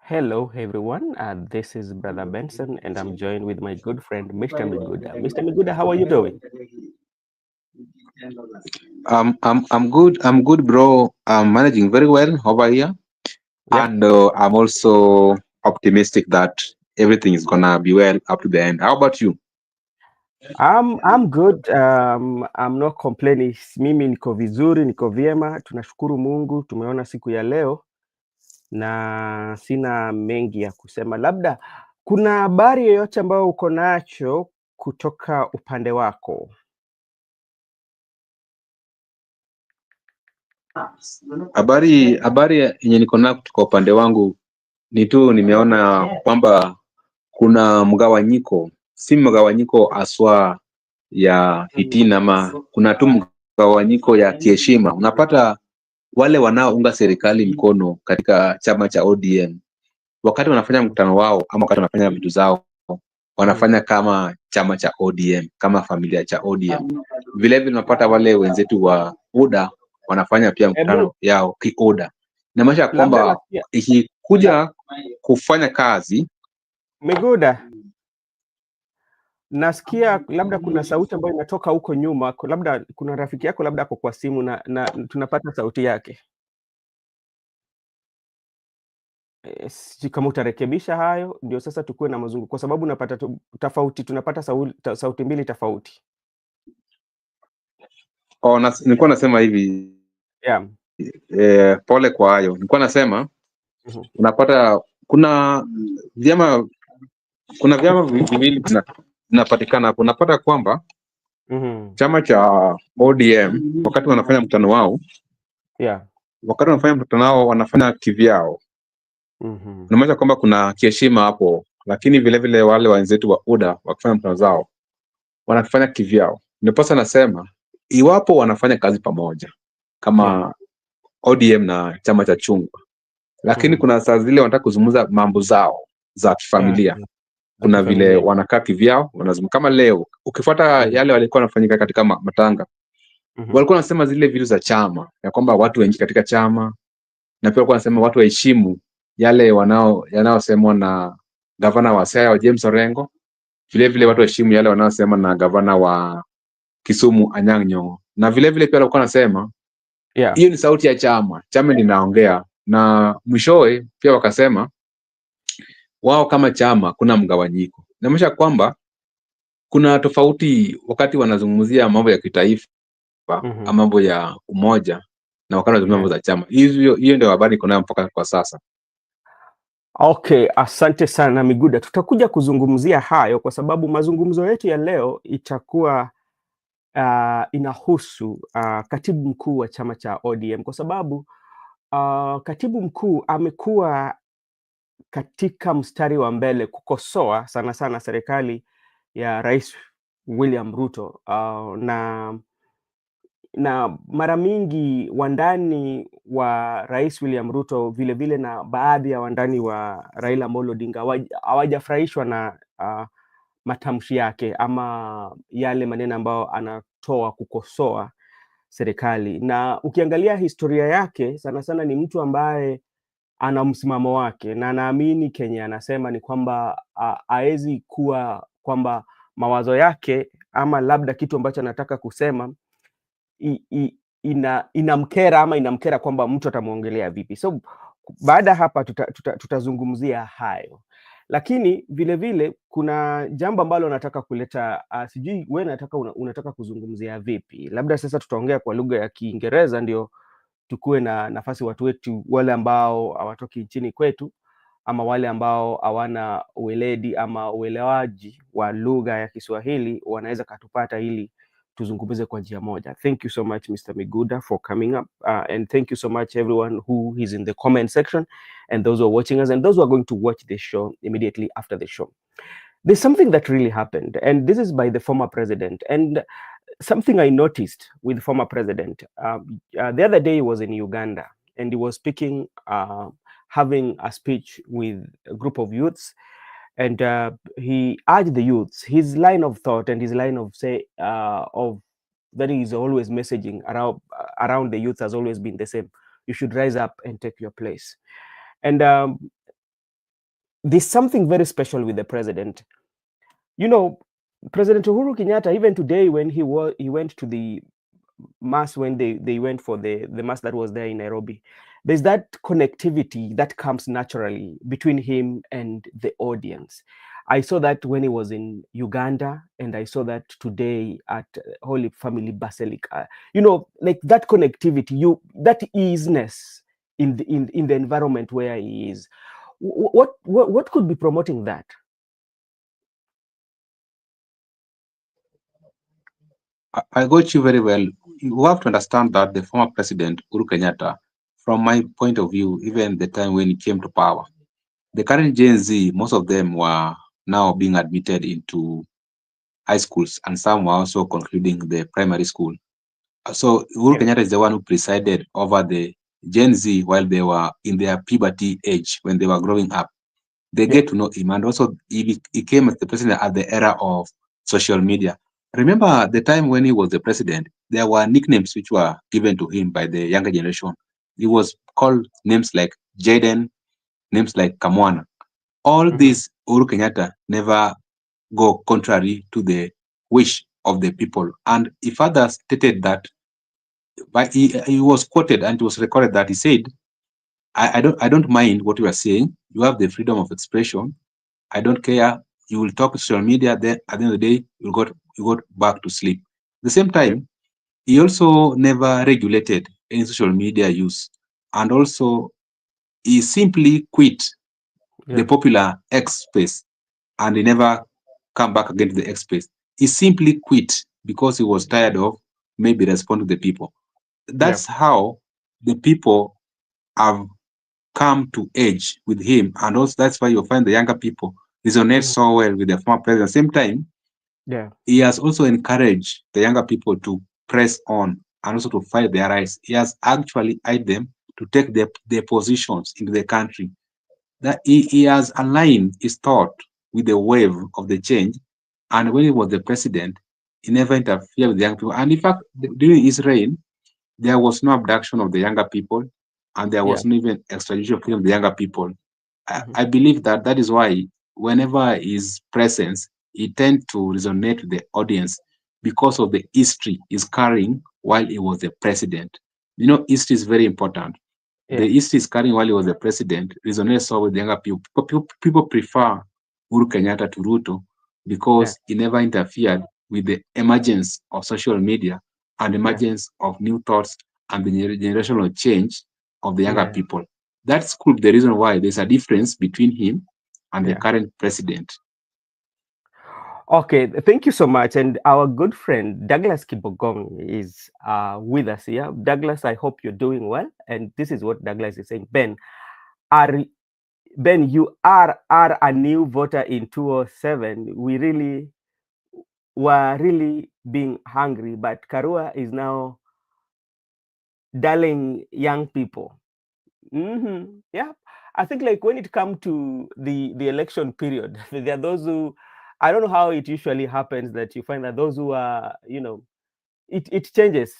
Hello, everyone. This is Brother Benson, and I'm joined with my good friend, Mr. Miguda. Mr. Miguda, how are you doing? I'm good. I'm good, bro. I'm managing very well over here, Yeah, and I'm also optimistic that everything is gonna be well up to the end. How about you? I'm good. I'm not complaining. Mimi niko vizuri, niko vyema. Tunashukuru Mungu, tumeona siku ya leo na sina mengi ya kusema. Labda kuna habari yoyote ambayo uko nacho kutoka upande wako? Habari yenye niko nayo kutoka upande wangu ni tu nimeona kwamba kuna mgawanyiko, si mgawanyiko aswa ya fitina, ama kuna tu mgawanyiko ya kiheshima. Unapata wale wanaounga serikali mkono katika chama cha ODM, wakati wanafanya mkutano wao ama wakati wanafanya vitu zao, Mhm. wanafanya kama chama cha ODM, kama familia cha ODM. Vile vile unapata wale wenzetu wa UDA wanafanya pia Hebu mkutano yao kioda. Inamaanisha labda kwamba nasikia ikikuja kufanya kazi. Miguda, nasikia labda kuna sauti ambayo inatoka huko nyuma, labda kuna rafiki yako labda ako kwa simu na tunapata sauti yake. Sijui kama utarekebisha hayo, ndio sasa tukuwe na mazungumzo, kwa sababu unapata tofauti, tunapata sauti mbili tofauti. Nilikuwa nasema hivi, Yeah. pole kwa hayo. Nilikuwa nasema Mhm. unapata vyama kuna vyama viwili vinapatikana hapo. Unapata kwamba Mhm. chama cha ODM wakati wanafanya mkutano wao, Yeah. wanafanya kivyao. Mhm. Inamaanisha kwamba kuna kiheshima hapo, lakini vile vile wale wenzetu wa UDA wakifanya mkutano zao wanafanya kivyao. Ndiposa nasema iwapo wanafanya kazi pamoja Yeah. kama ODM na chama cha chungwa, lakini Mhm. kuna saa zile wanataka kuzungumza mambo zao za Yeah. kifamilia, Za kuna vile kifamilia. wanakaa kivyao, wanazungumza. Kama leo ukifuata Mhm. yale walikuwa wanafanyika katika matanga, Mhm. walikuwa wanasema zile vitu za chama, ya kwamba watu waingie katika chama, na pia walikuwa wanasema watu waheshimu yale yanayosemwa na gavana wa Siaya James Orengo. Vile vile watu Mhm. waheshimu yale wanaosema na gavana wa Kisumu Anyang' Nyong'o, na vile vile pia walikuwa wanasema Yeah. hiyo ni sauti ya chama linaongea. Na mwishowe pia wakasema wao kama chama kuna mgawanyiko. Inamaanisha kwamba kuna tofauti wakati wanazungumzia mambo ya kitaifa, Mhm. mambo ya umoja, na wakati wanazungumzia Yeah. mambo za chama. Hiyo ndio habari iko nayo mpaka kwa sasa. Okay, asante sana Miguda. Tutakuja kuzungumzia hayo kwa sababu mazungumzo yetu ya leo itakuwa inahusu katibu mkuu wa chama cha ODM, kwa sababu katibu mkuu amekuwa katika mstari wa mbele kukosoa sana sana serikali ya Rais William Ruto, na mara mingi wandani wa Rais William Ruto vile na baadhi ya wandani wa Raila Amolo Odinga hawajafurahishwa na matamshi yake ama yale maneno ambayo anatoa kukosoa serikali. Na ukiangalia historia yake, sana sana ni mtu ambaye ana msimamo wake na naamini Kenya anasema ni kwamba haezi kuwa kwamba mawazo yake ama labda kitu ambacho anataka kusema inamkera ama inamkera kwamba mtu atamwongelea vipi. So baada hapa tutazungumzia hayo, lakini vile vile kuna jambo ambalo nataka kuleta, sijui wewe unataka kuzungumzia vipi? Labda sasa tutaongea kwa lugha ya Kiingereza ndio tukuwe na nafasi watu wetu wale ambao hawatoki nchini kwetu ama wale ambao hawana ueledi ama uelewaji wa lugha ya Kiswahili wanaweza katupata ili tuzungumze kwa njia moja. Thank you so much Mr. Miguda for coming up, and thank you so much everyone who is in the comment section and those who are watching us and those who are going to watch this show immediately after the show. There's something that really happened, and this is by the former president, and something I noticed with former president. The other day he was in Uganda and he was speaking, having a speech with a group of youths, and he urged the youths. His line of thought and his line of that he's always messaging around the youth has always been the same. You should rise up and take your place. And there's something very special with the president. You know, President Uhuru Kenyatta, even today when he went to the mass, when they went for the mass that was there in Nairobi, there's that connectivity that comes naturally between him and the audience. I saw that when he was in Uganda, and I saw that today at Holy Family Basilica. You know, like that connectivity, that easiness in the environment where he is. What could be promoting that? I got you very well. You have to understand that the former president, Uhuru Kenyatta, from my point of view, even the time when he came to power, the current Gen Z, most of them were now being admitted into high schools, and some were also concluding the primary school. So Uhuru Yeah. Kenyatta is the one who presided over the Gen Z while they were in their puberty age, when they were growing up. They Yeah. get to know him, and also he came as the president at the era of social media. Remember the time when he was the president, there were nicknames which were given to him by the younger generation. He was called names like Jaden, names like Kamwana. All these Uhuru Kenyatta never go contrary to the wish of the people. And he further stated that, but he was quoted and it was recorded that he said, I don't mind what you are saying. You have the freedom of expression. I don't care. You will talk social media, then at the end of the day, you got back to sleep. At the same Yeah. time, he also never regulated any social media use. And also he simply quit the Yeah. popular X space, and he never come back again to the X space. He simply quit because he was tired of maybe responding to the people. Yeah. That's how the people have come to age with him, and also that's why you'll find the younger people resonate Mhm. so well with the former president. At the same time, Yeah. he has also encouraged the younger people to press on and also to fight their rights. He has actually asked them to take their positions into the country. That he has aligned his thought with the wave of the change. And when he was the president, he never interfered with the young people. And in fact, during his reign, there was no abduction of the younger people, and there Yeah. was no even extradition of the younger people. I, Mhm. I believe that that is why whenever his presence, he tend to resonate with the audience because of the history he's carrying while he was the president. You know, history is very important. The Yeah. history is carrying while he was the president resonates so with the younger people. People prefer Uhuru Kenyatta to Ruto Yeah. because he never interfered with the emergence of social media and Yeah. emergence of new thoughts and the generational change of the younger Yeah. people. That's could be the reason why there's a difference between him and the Yeah. current president. Okay, thank you so much. And our good friend Douglas Kibogong is with us here. Douglas, I hope you're doing well. And this is what Douglas is saying. Are Ben, you are a new voter in 207. We really were really being hungry, but Karua is now dulling young people. Yeah, I think like when it comes to the election period, there are those who, I don't know how it usually happens, that you find that those who are, it changes,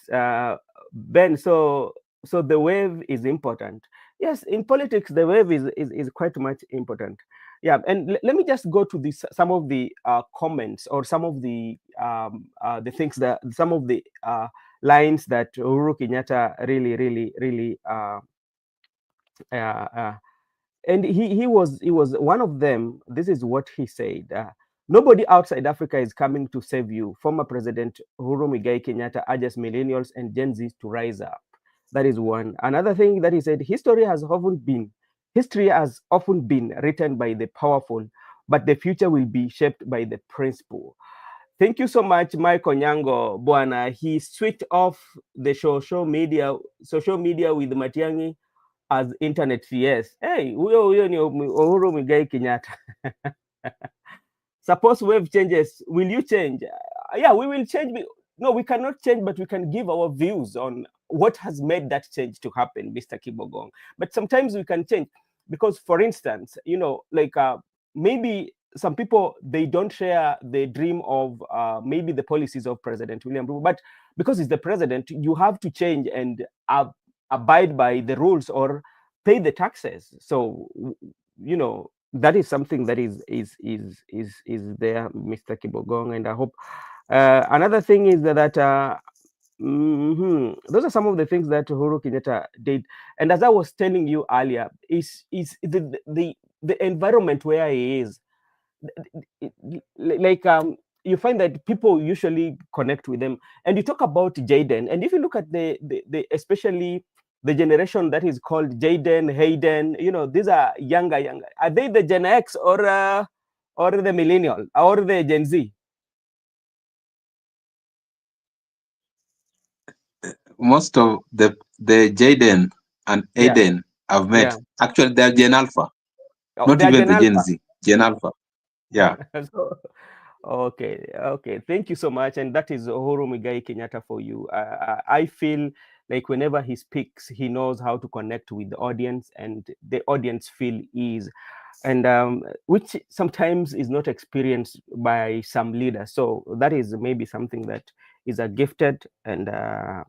Ben. So the wave is important. Yes, in politics the wave is quite much important. Yeah, and let me just go to this, some of the comments, or some of the things, that some of the lines that Uhuru Kenyatta really uh, uh, and he was one of them. This is what he said: nobody outside Africa is coming to save you. Former President Uhuru Muigai Kenyatta urges millennials and Gen Z to rise up. That is one. Another thing that he said: history has often been written by the powerful, but the future will be shaped by the principle. Thank you so much, Mike Onyango Bwana. He switched off the social media with Matiangi as internet CS. Hey, huyo ni Uhuru Muigai Kenyatta. Suppose wave changes, will you change? Yeah, we will change. No, we cannot change, but we can give our views on what has made that change to happen, Mr. Kibogong. But sometimes we can change because, for instance, like maybe some people, they don't share the dream of maybe the policies of President William Ruto, but because he's the president, you have to change and abide by the rules or pay the taxes. So that is something that is there, Mr. Kibogong, and I hope another thing is that those are some of the things that Uhuru Kenyatta did. And as I was telling you earlier, is the environment where he is, like you find that people usually connect with them. And you talk about Jaden, and if you look at the especially the generation that is called Jaden, Hayden, you know, these are younger. Are they the Gen X or the millennial or the Gen Z? Most of the Jaden and Yeah, Aiden I've met, yeah. actually they're Gen Alpha, Oh, not they are even Gen the Gen Alpha. Z, Gen Alpha. Yeah. So, okay. Thank you so much. And that is Uhuru Muigai Kenyatta for you. I feel like whenever he speaks, he knows how to connect with the audience, and the audience feel ease, and which sometimes is not experienced by some leaders. So that is maybe something that is a gifted, and um,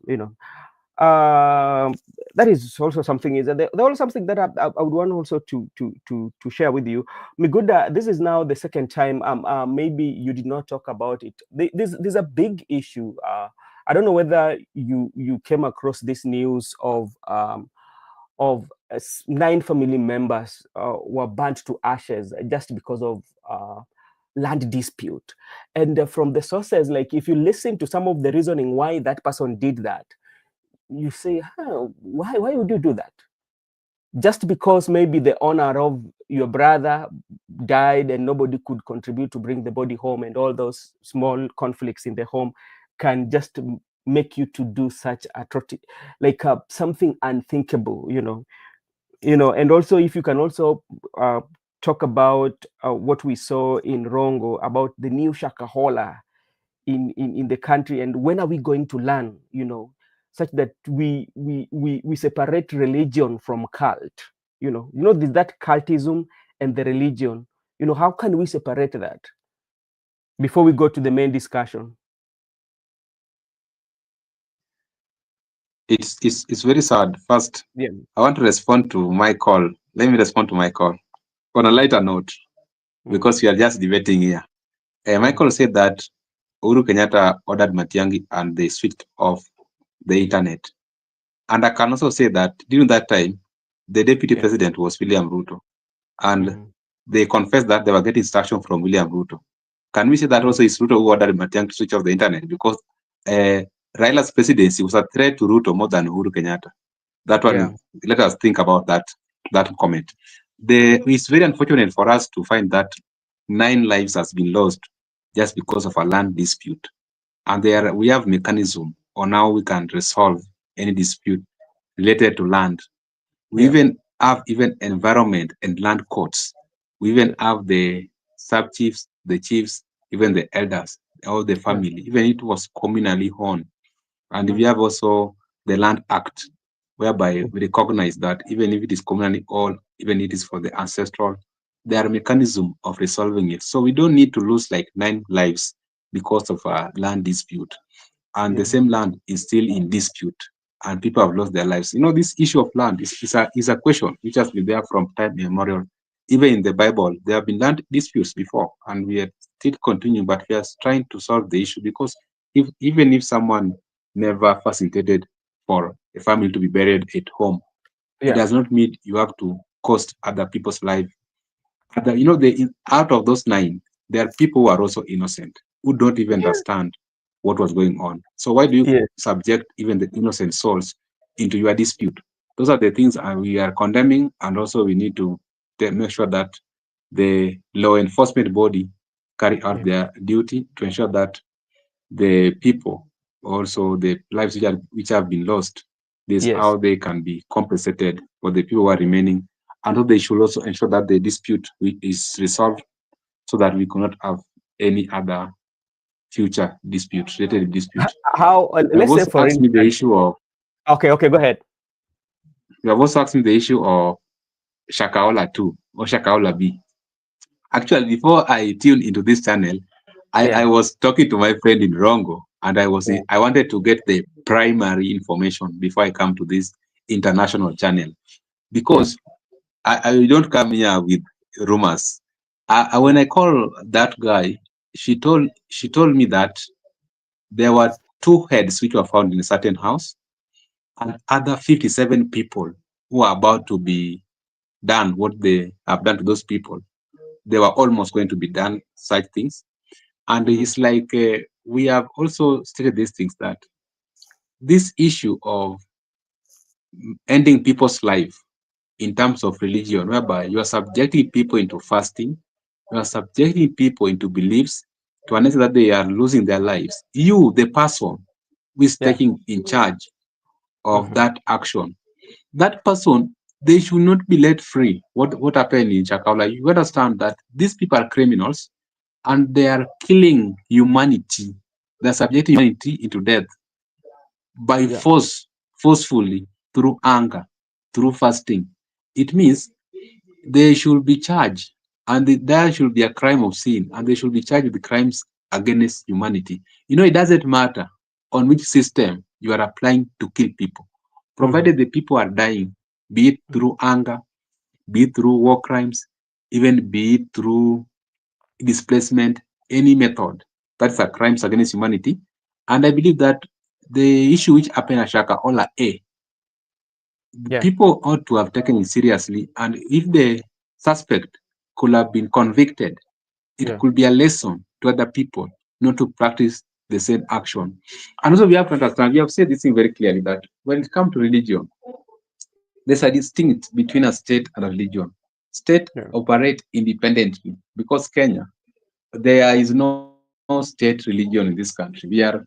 that is also something is that there was something that I would want also to share with you. Miguda, this is now the second time. Maybe you did not talk about it. This a big issue. I don't know whether you came across this news of 9 family members were burnt to ashes just because of land dispute. And from the sources, like if you listen to some of the reasoning why that person did that, you say, why would you do that? Just because maybe the honor of your brother died and nobody could contribute to bring the body home, and all those small conflicts in the home can just make you to do such atrocity, like something unthinkable, and also if you can also talk about what we saw in Rongo about the new Shakahola in the country, and when are we going to learn, such that we separate religion from cult, there's that cultism and the religion, how can we separate that before we go to the main discussion? It's very sad. First, Yeah. I want to respond to my call. Let me respond to my call on a lighter note, because we are just debating here. Michael said that Uhuru Kenyatta ordered Matiang'i and they switched off the internet. And I can also say that during that time, the deputy president was William Ruto. And they confessed that they were getting instruction from William Ruto. Can we say that also is Ruto who ordered Matiang'i to switch off the internet? Because Raila's presidency was a threat to Ruto more than Uhuru Kenyatta. That one, let us think about that comment. It's very unfortunate for us to find that 9 lives has been lost just because of a land dispute. And there we have mechanism on how we can resolve any dispute related to land. We even have environment and land courts. We even have the sub chiefs, the chiefs, even the elders, all the family, even it was communally owned. And we have also the Land Act, whereby we recognize that even if it is communally owned, even if it is for the ancestral, there are mechanisms of resolving it. So we don't need to lose like 9 lives because of a land dispute. And the same land is still in dispute and people have lost their lives. This issue of land is a question which has been there from time immemorial. Even in the Bible, there have been land disputes before, and we are still continuing, but we are trying to solve the issue, because even if someone never facilitated for a family to be buried at home, it does not mean you have to cost other people's life. Out of those 9, there are people who are also innocent, who don't even understand what was going on. So why do you subject even the innocent souls into your dispute? Those are the things we are condemning, and also we need to make sure that the law enforcement body carry out their duty to ensure that the people, also the lives which have been lost, this is how they can be compensated for the people who are remaining. And they should also ensure that the dispute is resolved, so that we cannot have any other future dispute, related dispute. How, You have let's say also for asked me the instance, issue of okay, go ahead. You have also asked me the issue of Shakahola 2 or Shakahola B. Actually, before I tuned into this channel, I was talking to my friend in Rongo, and I wanted to get the primary information before I come to this international channel, because I don't come here with rumors. When I call that guy, she told me that there were 2 heads which were found in a certain house, and other 57 people who are about to be done what they have done to those people. They were almost going to be done such things. And it's like we have also stated these things, that this issue of ending people's life in terms of religion, whereby you are subjecting people into fasting, you are subjecting people into beliefs to an extent that they are losing their lives. You, the person who is taking in charge of that action, that person, they should not be let free. What happened in Chakaula? You understand that these people are criminals and they are killing humanity. They're subjecting humanity into death by forcefully, through anger, through fasting. It means they should be charged, and there should be a crime of sin, and they should be charged with crimes against humanity. It doesn't matter on which system you are applying to kill people, provided the people are dying, be it through anger, be it through war crimes, even be it through displacement, any method. That's a crimes against humanity. And I believe that the issue which happened at Shakahola A, people ought to have taken it seriously, and if the suspect could have been convicted, it could be a lesson to other people not to practice the same action. And also we have to understand, we have said this thing very clearly, that when it comes to religion, there's a distinct between a state and a religion. State operate independently, because Kenya, there is no state religion in this country. We are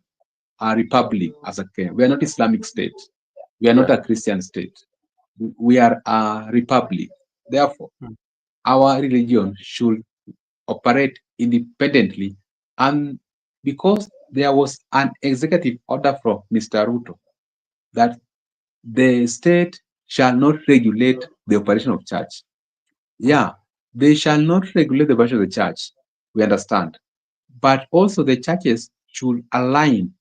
a republic as a Kenya. We are not Islamic state. We are not a Christian state. We are a republic. Therefore, our religion should operate independently. And because there was an executive order from Mr. Ruto that the state shall not regulate the operation of church. Yeah, they shall not regulate the operation of the church. We understand. But also the churches should align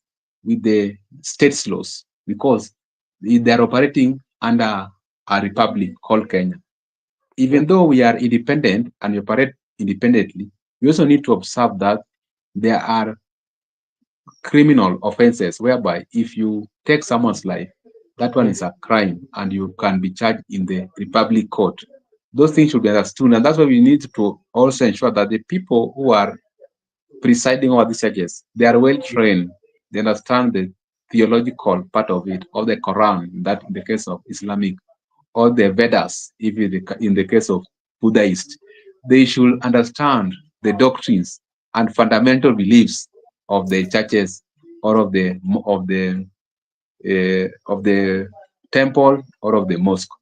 with the state's laws, because they are operating under a republic called Kenya. Even though we are independent and we operate independently, we also need to observe that there are criminal offenses whereby if you take someone's life, that one is a crime and you can be charged in the republic court. Those things should be understood, and that's why we need to also ensure that the people who are presiding over these churches, they are well trained. They understand the theological part of it, of the Quran, that in the case of Islamic, or the Vedas, if in the case of Buddhist. They should understand the doctrines and fundamental beliefs of the churches, or of the temple, or of the mosque.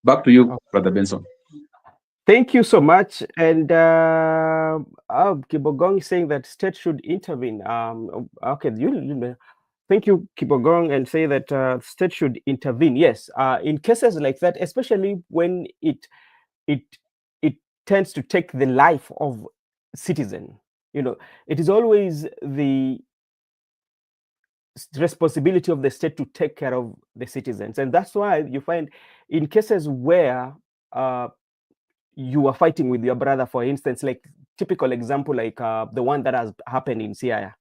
Back to you, Brother Benson. Thank you so much. And Kibogong is saying that state should intervene. Okay, thank you, Kibogong, and say that state should intervene. Yes, in cases like that, especially when it tends to take the life of citizen. It is always the responsibility of the state to take care of the citizens, and that's why you find in cases where you are fighting with your brother, for instance, like typical example, like the one that has happened in Siaya.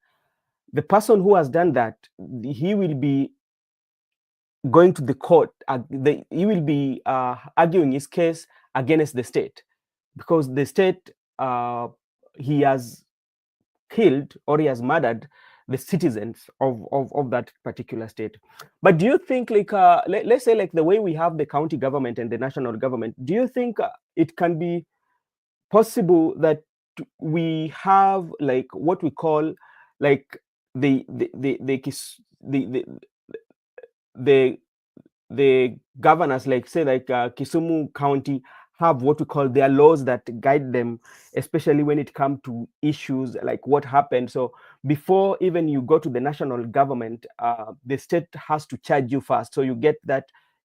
The person who has done that, he will be going to the court. He will be arguing his case against the state, because the state, he has killed or he has murdered the citizens of that particular state. But do you think, like, let's say, like the way we have the county government and the national government, do you think it can be possible that we have like what we call like the governors, like say like Kisumu County, have what we call their laws that guide them, especially when it comes to issues like what happened. So before even you go to the national government, the state has to charge you first. So you get that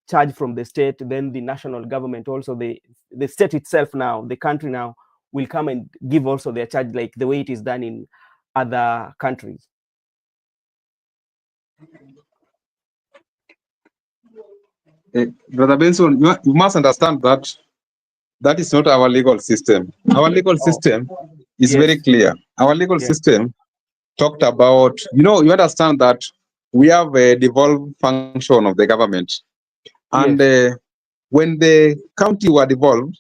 charge from the state, then the national government, also the state itself now, the country now, will come and give also their charge, like the way it is done in other countries. Brother Benson, you must understand that That is not our legal system. Our legal Oh, system is very yes, clear. Our legal yes. system talked about, you understand that we have a devolved function of the government. And Yes. when the county were devolved,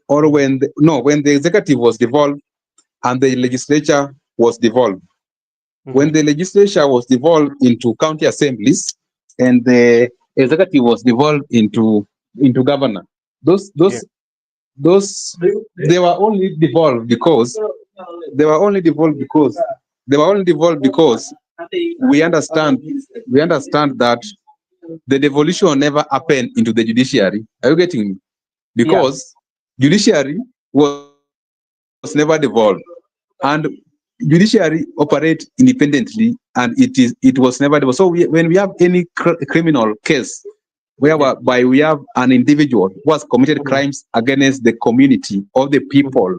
or Mhm. when the executive was devolved and the legislature was devolved, when Mhm. the legislature was devolved into county assemblies and the executive was devolved into governor, those Yeah. those those they were only devolved because they were only devolved because they were only devolved because we understand we understand that the devolution never happened into the judiciary. Are you getting me? Yeah. Because judiciary was never devolved, and judiciary operate independently, and it was never devolved. So when we have any criminal case Yeah. whereby we have an individual who has committed Mhm. crimes against the community or the Mhm. people,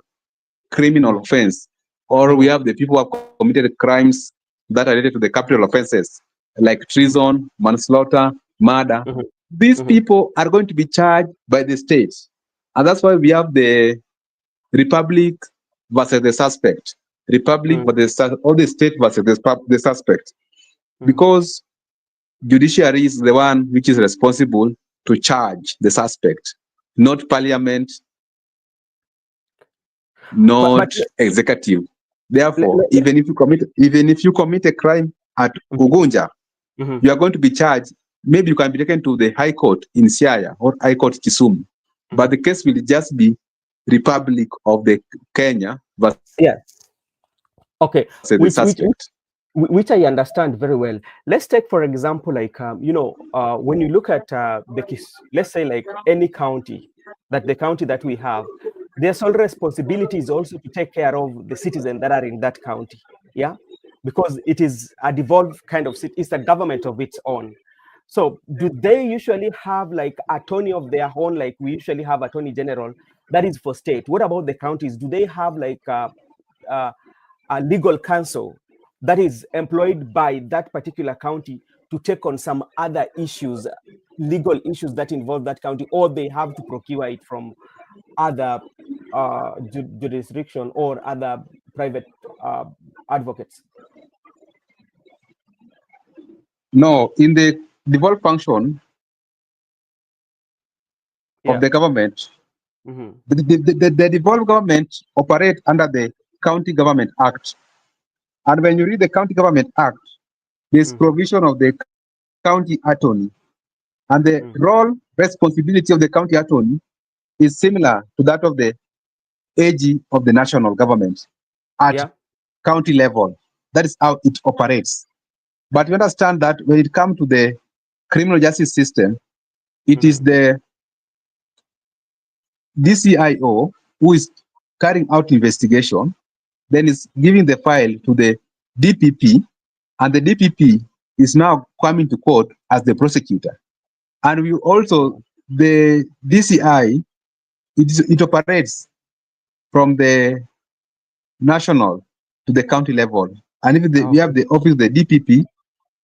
criminal Mhm. offense, or we Mhm. have the people who have committed crimes that are related to the capital offenses like Mhm. treason, manslaughter, murder. Mhm. These Mhm. people are going to be charged by the state. And that's why we have the republic versus the suspect, republic Mhm. versus or the state versus the suspect. Mhm. Because judiciary is the one which is responsible to charge the suspect, not parliament, But not executive. Therefore, even if you commit a crime at Mhm. Ugunja, Mhm. you are going to be charged. Maybe you can be taken to the High Court in Siaya or High Court Kisumu, but Mhm. the case will just be Republic of the Kenya versus Yeah. Okay. the Which which which suspect. which I understand very well. Let's take, for example, like when you look at let's say like any county, that the county that we have, their sole responsibility is also to take care of the citizens that are in that county. Yeah, because it is a devolved kind of city. It's a government of its own. So, do they usually have like attorney of their own, like we usually have attorney general? That is for state. What about the counties? Do they have like uh, a legal counsel that is employed by that particular county to take on some other issues, legal issues that involve that county, or they have to procure it from other jurisdiction or other private uh, advocates? No, in the devolved function of Yeah. the government, Mm-hmm. the devolved government operate under the County Government Act. And when you read the County Government Act, there's Mm-hmm. provision of the county attorney. And the Mm-hmm. role, responsibility of the county attorney is similar to that of the AG of the national government at Yeah. county level. That is how it operates. But you understand that when it comes to the criminal justice system, it is Mm-hmm. the DCIO who is carrying out investigation, then is giving the file to the DPP, and the DPP is now coming to court as the prosecutor. And we also, the DCI, it operates from the national to the county level. And even we Okay. have the office, the DPP,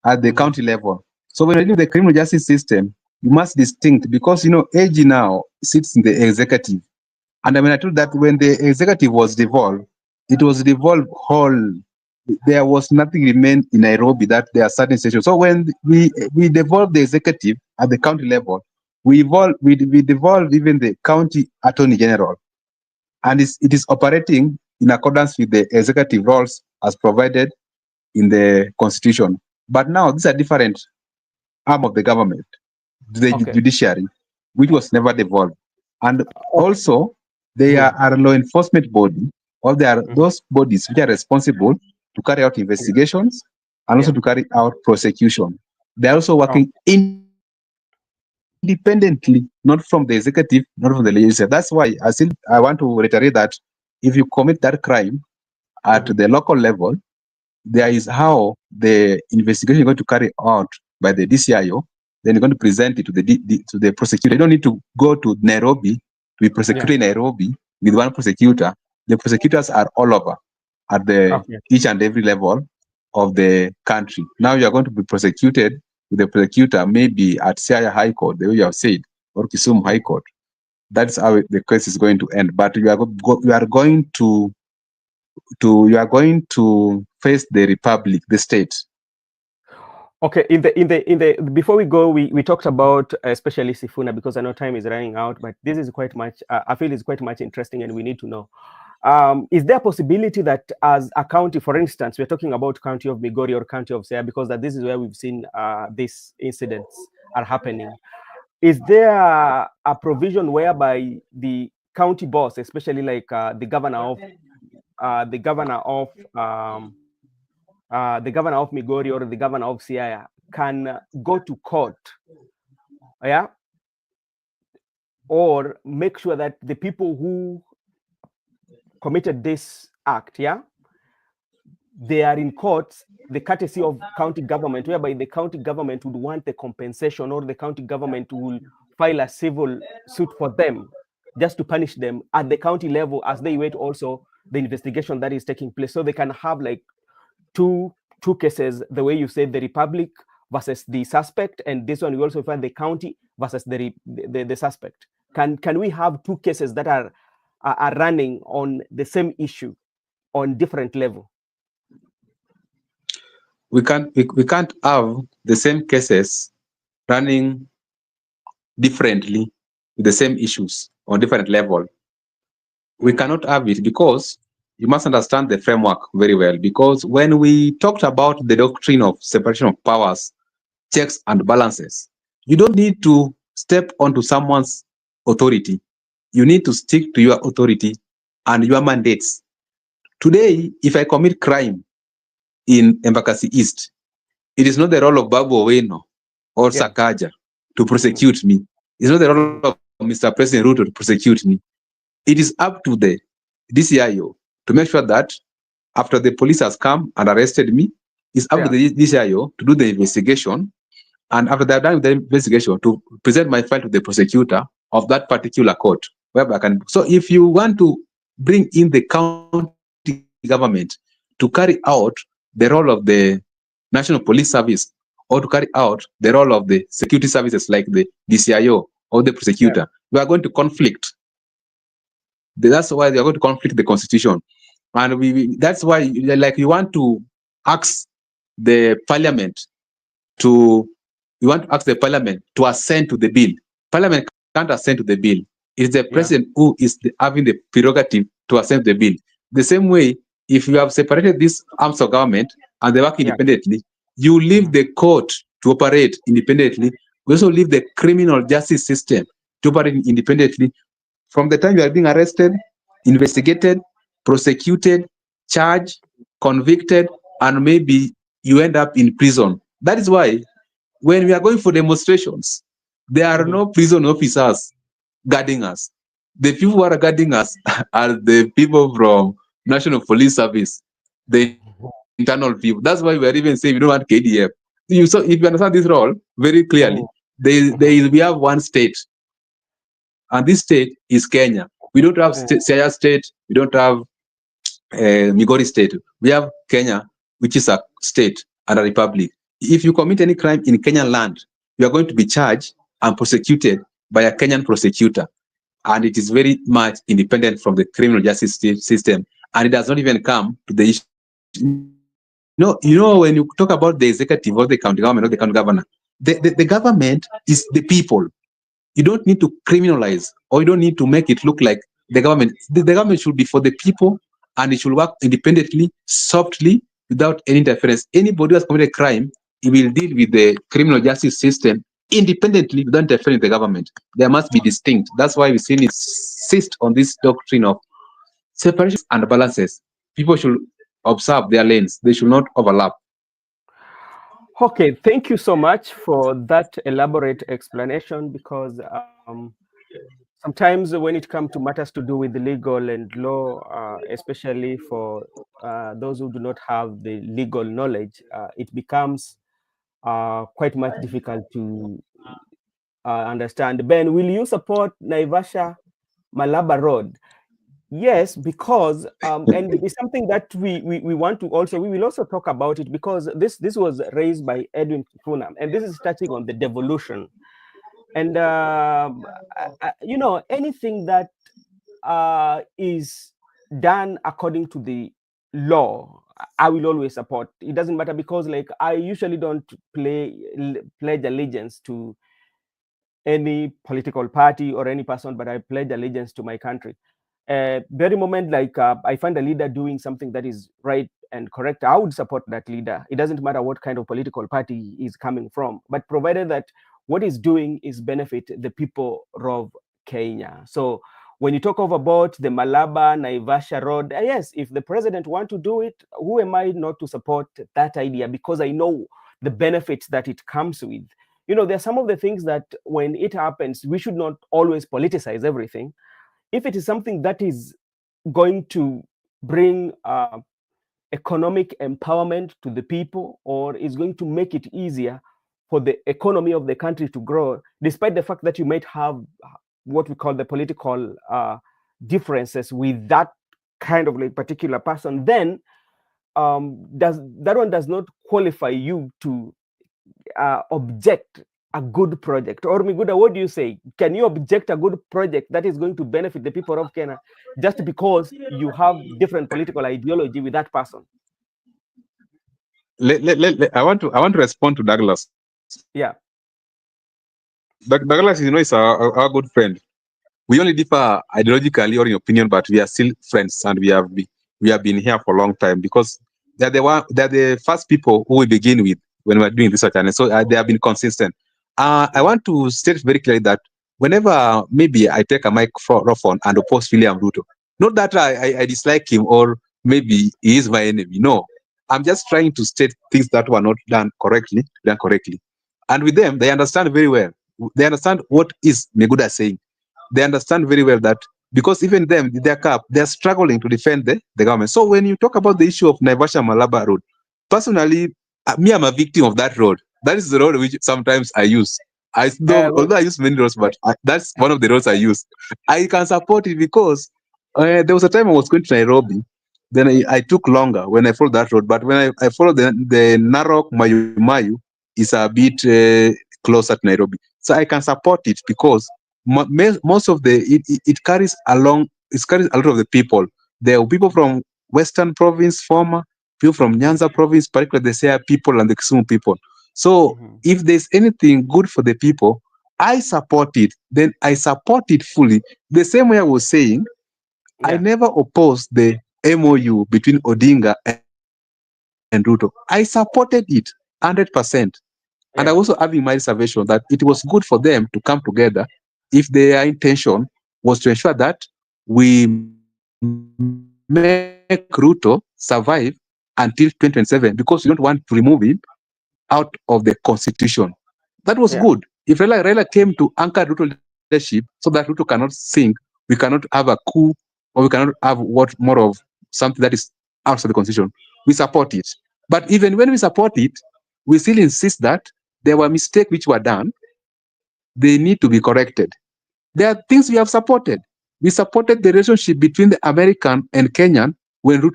at the Mm-hmm. county level. So when you look at the criminal justice system, you must distinct because AG now sits in the executive. And I mean, I told that when the executive was devolved, it was devolved whole. There was nothing remained in Nairobi that there are certain stations. So when we devolved the executive at the county level, we devolved even the county attorney general, and it is operating in accordance with the executive roles as provided in the constitution. But now these are different arm of the government, the Okay. judiciary, which was never devolved. And Okay. also, they Mm-hmm. are a law enforcement body, or they are Mm-hmm. those bodies which are responsible to carry out investigations and also Yeah. to carry out prosecution. They are also Oh. working independently, not from the executive, not from the legislature. That's why I want to reiterate that if you commit that crime at Mm-hmm. the local level, there is how the investigation is going to carry out by the DCIO. Then you're going to present it to to the prosecutor. You don't need to go to Nairobi to be Yeah. prosecuted in Nairobi with one prosecutor. The prosecutors are all over at the Okay. each and every level of the country. Now you are going to be prosecuted with the prosecutor maybe at Siaya High Court, the way you have said, or Kisumu High Mm-hmm. Court. That's how the case is going to end. But you are going to face the republic, the state. Okay, before we go, we talked about especially Sifuna, because I know time is running out, but this is quite much, I feel it's quite much interesting, and we need to know. Is there a possibility that as a county, for instance, we're talking about county of Migori or county of Siaya, because that this is where we've seen these incidents are happening. Is there a provision whereby the county boss, especially like the governor of Migori or the governor of Siaya, can go to court, yeah, or make sure that the people who committed this act, yeah, they are in court, the courtesy of county government, whereby the county government would want the compensation, or the county government will file a civil suit for them just to punish them at the county level as they wait also the investigation that is taking place, so they can have like two cases, the way you said, the republic versus the suspect, and this one we also find the county versus the suspect. Can we have two cases that are running on the same issue on different level? We can't have the same cases running differently with the same issues on different level. We cannot have it, because you must understand the framework very well, because when we talked about the doctrine of separation of powers, checks and balances, you don't need to step onto someone's authority. You need to stick to your authority and your mandates. Today, if I commit crime in Embakasi East, it is not the role of Babu Owino or Sakaja to prosecute me. It's not the role of Mr. President Ruto to prosecute me. It is up to the DCIO to make sure that after the police has come and arrested me, it's up to the DCIO to do the investigation. And after they have done the investigation, to present my file to the prosecutor of that particular court. Whereby I can. So if you want to bring in the county government to carry out the role of the National Police Service, or to carry out the role of the security services like the DCIO or the prosecutor, we are going to conflict. That's why they are going to conflict the constitution. And that's why, like, you want to ask the parliament to assent to the bill. Parliament can't assent to the bill. It's the president who is having the prerogative to assent to the bill. The same way, if you have separated these arms of government and they work independently, you leave the court to operate independently. We also leave the criminal justice system to operate independently. From the time you are being arrested, investigated, prosecuted, charged, convicted, and maybe you end up in prison. That is why when we are going for demonstrations, there are no prison officers guarding us. The people who are guarding us are the people from National Police Service, the internal people. That's why we are even saying we don't want KDF. So if you understand this role very clearly, we have one state, and this state is Kenya. We don't have Siaya State. We don't have Migori State. We have Kenya, which is a state and a republic. If you commit any crime in Kenyan land, you are going to be charged and prosecuted by a Kenyan prosecutor. And it is very much independent from the criminal justice system. And it does not even come to the issue. When you talk about the executive or the county government or the county governor, the government is the people. You don't need to criminalize, or you don't need to make it look like the government. The government should be for the people, and it should work independently, softly, without any interference. Anybody who has committed a crime, he will deal with the criminal justice system independently, without interfering with the government. There must be distinct. That's why we still insist on this doctrine of separation and balances. People should observe their lanes. They should not overlap. Okay, thank you so much for that elaborate explanation, because sometimes when it comes to matters to do with the legal and law, especially for those who do not have the legal knowledge, it becomes quite much difficult to understand. Ben, will you support Naivasha Malaba Road? Yes, because and it's something that we want to also, we will also talk about it, because this was raised by Edwin Sifuna, and this is touching on the devolution. And anything that is done according to the law, I will always support. It doesn't matter, because like I usually don't pledge allegiance to any political party or any person, but I pledge allegiance to my country. Very moment like I find a leader doing something that is right and correct, I would support that leader. It doesn't matter what kind of political party is coming from, but provided that what he's doing is benefit the people of Kenya. So when you talk about the Malaba Naivasha road, yes, if the president want to do it, who am I not to support that idea? Because I know the benefits that it comes with. There are some of the things that when it happens, we should not always politicize everything. If it is something that is going to bring economic empowerment to the people, or is going to make it easier for the economy of the country to grow, despite the fact that you might have what we call the political differences with that kind of like particular person, then that one does not qualify you to object a good project. Or Miguda, what do you say? Can you object a good project that is going to benefit the people of Kenya just because you have different political ideology with that person? I want to respond to Douglas. Yeah. Douglas, is our good friend. We only differ ideologically or in opinion, but we are still friends, and we have been here for a long time, because they're the first people who we begin with when we're doing research, and so they have been consistent. I want to state very clearly that whenever maybe I take a microphone and oppose William Ruto, not that I dislike him or maybe he is my enemy. No, I'm just trying to state things that were not done correctly. And with them, they understand very well. They understand what is Meguda saying. They understand very well that, because even them, they're struggling to defend the government. So when you talk about the issue of Naivasha Malaba Road, personally, me, I'm a victim of that road. That is the road which sometimes I use. Although I use many roads, but that's one of the roads I use. I can support it because there was a time I was going to Nairobi. Then I took longer when I followed that road. But when I followed the Narok Mayu Mayu, is a bit closer to Nairobi. So I can support it because most of it carries along. It carries a lot of the people. There are people from Western Province, former people from Nyanza Province, particularly the Siaya people and the Kisumu people. So if there's anything good for the people, I support it. Then I support it fully. The same way I was saying, I never opposed the MOU between Odinga and Ruto. I supported it 100%. And I also having my reservation that it was good for them to come together if their intention was to ensure that we make Ruto survive until 2027, because we don't want to remove him out of the constitution. That was good. If Raila came to anchor Ruto leadership so that Ruto cannot sink, we cannot have a coup, or we cannot have more of something that is outside the constitution. We support it. But even when we support it, we still insist that there were mistakes which were done. They need to be corrected. There are things we have supported. We supported the relationship between the American and Kenyan when the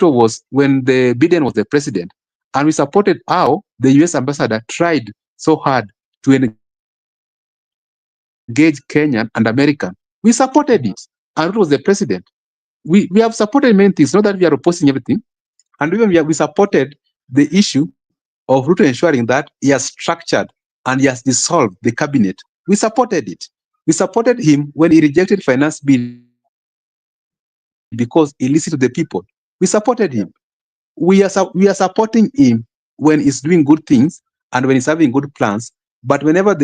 Biden was the president. And we supported how the US ambassador tried so hard to engage Kenyan and American. We supported it. And Ruto was the president. We have supported many things, not that we are opposing everything. And even we supported the issue of Ruto ensuring that he has structured and he has dissolved the cabinet. We supported it. We supported him when he rejected finance bill because he listened to the people. We supported him. We are supporting him when he's doing good things and when he's having good plans. But whenever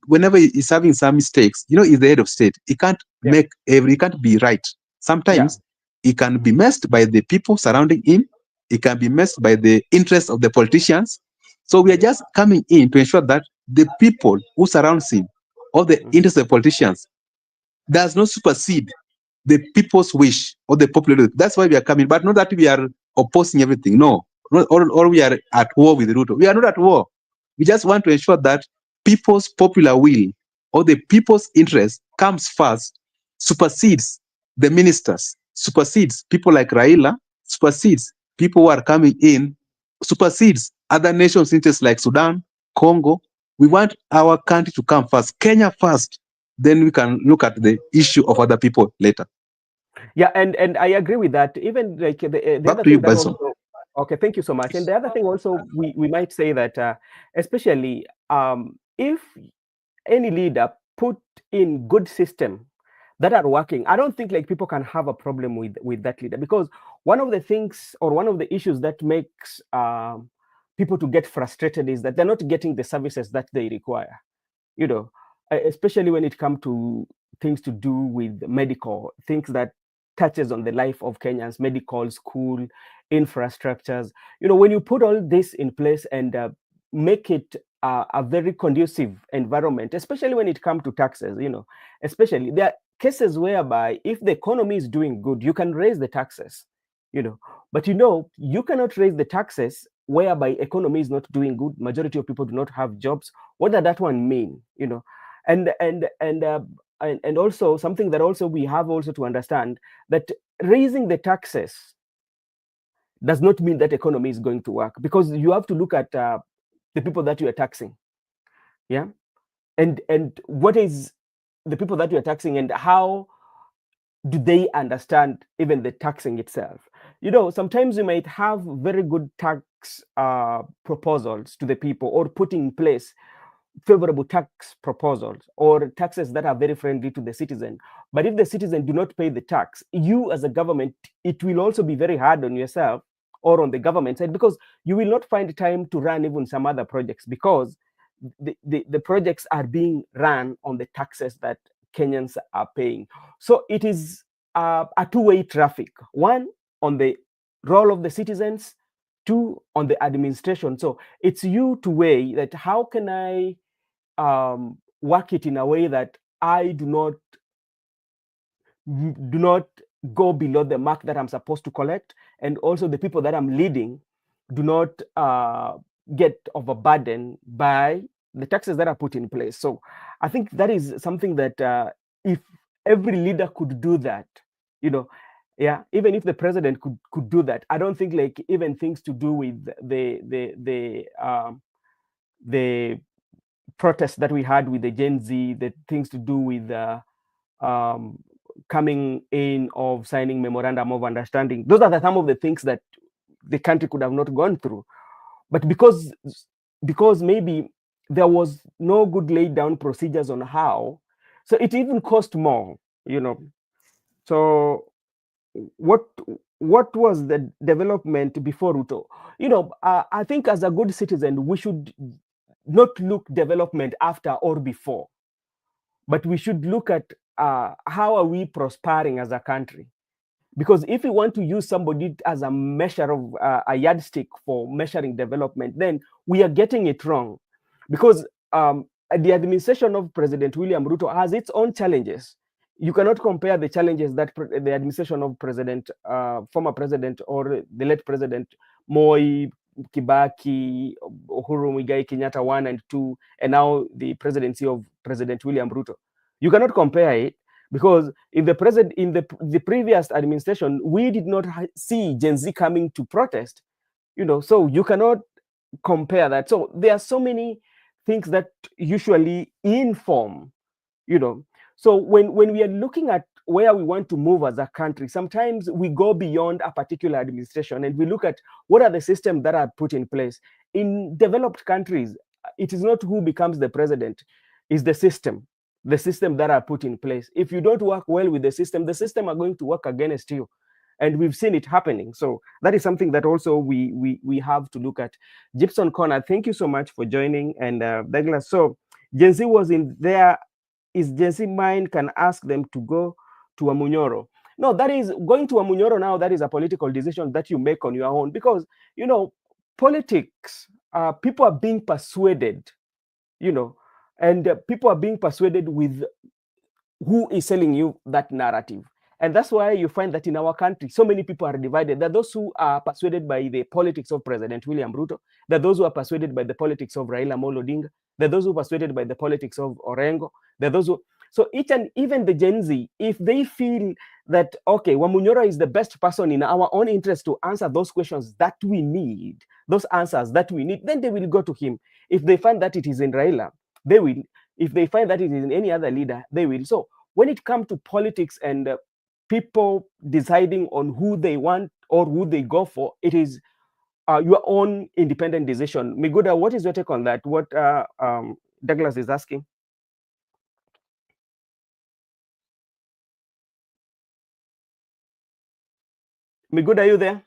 whenever he's having some mistakes, he's the head of state. He can't he can't be right. Sometimes he can be messed by the people surrounding him. He can be messed by the interests of the politicians. So we are just coming in to ensure that the people who surrounds him, or the interests of the politicians, does not supersede the people's wish or the popular. That's why we are coming. But not that we are opposing everything. No. Or we are at war with Ruto. We are not at war. We just want to ensure that people's popular will or the people's interest comes first, supersedes the ministers, supersedes people like Raila, supersedes people who are coming in, supersedes other nations' interests like Sudan, Congo, We want our country to come first, Kenya first. Then we can look at the issue of other people later. Yeah, and I agree with that. Even like the Back other to you, thing that Benson. also, okay, thank you so much. And the other thing also, we might say that especially if any leader put in good system that are working, I don't think like people can have a problem with that leader, because one of the things or one of the issues that makes people to get frustrated is that they're not getting the services that they require, you know, especially when it comes to things to do with medical, things that touches on the life of Kenyans, medical, school, infrastructures. You know, when you put all this in place and make it a very conducive environment, especially when it comes to taxes, you know, especially there are cases whereby if the economy is doing good, you can raise the taxes, you know, but you know, you cannot raise the taxes whereby economy is not doing good, majority of people do not have jobs. What does that one mean, you know? And also something that also we have also to understand, that raising the taxes does not mean that economy is going to work, because you have to look at the people that you are taxing. Yeah, and what is the people that you are taxing, and how do they understand even the taxing itself? You know, sometimes you might have very good tax proposals to the people, or putting in place favorable tax proposals or taxes that are very friendly to the citizen. But if the citizen do not pay the tax, you as a government, it will also be very hard on yourself or on the government side, because you will not find time to run even some other projects, because the projects are being run on the taxes that Kenyans are paying. So it is a two-way traffic. One, on the role of the citizens, two, on the administration. So it's you to weigh that how can I work it in a way that I do not go below the mark that I'm supposed to collect, and also the people that I'm leading do not get overburdened by the taxes that are put in place. So I think that is something that if every leader could do that, you know, yeah, even if the president could do that, I don't think like even things to do with the protests that we had with the Gen Z, the things to do with coming in of signing memorandum of understanding. Those are some of the things that the country could have not gone through. But because maybe there was no good laid down procedures on how, so it even cost more, you know. So what was the development before Ruto? You know, I think as a good citizen, we should not look development after or before, but we should look at how are we prospering as a country. Because if we want to use somebody as a measure of a yardstick for measuring development, then we are getting it wrong. Because the administration of President William Ruto has its own challenges. You cannot compare the challenges that the administration of former president, or the late President Moi, Kibaki, Uhuru Muigai Kenyatta 1 and 2, and now the presidency of President William Ruto. You cannot compare it, because in the previous administration, we did not see Gen Z coming to protest, you know, so you cannot compare that. So there are so many things that usually inform, you know. So when we are looking at where we want to move as a country, sometimes we go beyond a particular administration and we look at what are the systems that are put in place. In developed countries, it is not who becomes the president, it's the system that are put in place. If you don't work well with the system are going to work against you. And we've seen it happening. So that is something that also we have to look at. Gibson Connor, thank you so much for joining. And Douglas, so Gen Z was in there. Is Gen Z mind can ask them to go to Amunyoro? No, that is going to Amunyoro now. That is a political decision that you make on your own, because, you know, politics, people are being persuaded, you know, and people are being persuaded with who is selling you that narrative. And that's why you find that in our country, so many people are divided. There are those who are persuaded by the politics of President William Ruto. There are those who are persuaded by the politics of Raila Amolo Odinga. There are those who are persuaded by the politics of Orengo. There are those who... So each and even the Gen Z, if they feel that, okay, Wamunyoro is the best person in our own interest to answer those questions that we need, those answers that we need, then they will go to him. If they find that it is in Raila, they will. If they find that it is in any other leader, they will. So when it comes to politics and people deciding on who they want or who they go for, it is your own independent decision. Miguda, what is your take on that? What Douglas is asking? Miguda, are you there?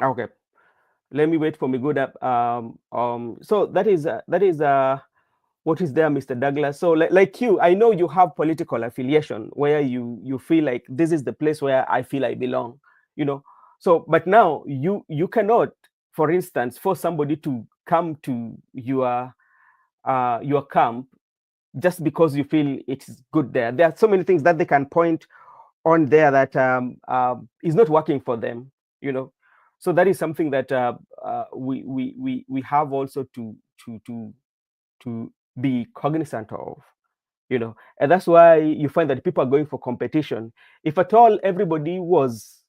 Okay, let me wait for Miguda. So that is what is there, Mr. Douglas? So like you, I know you have political affiliation where you feel like this is the place where I feel I belong, you know. So, but now you cannot, for instance, force somebody to come to your camp just because you feel it's good there. There are so many things that they can point on there that is not working for them, you know. So that is something that we have also to be cognizant of, you know. And that's why you find that people are going for competition. If at all everybody was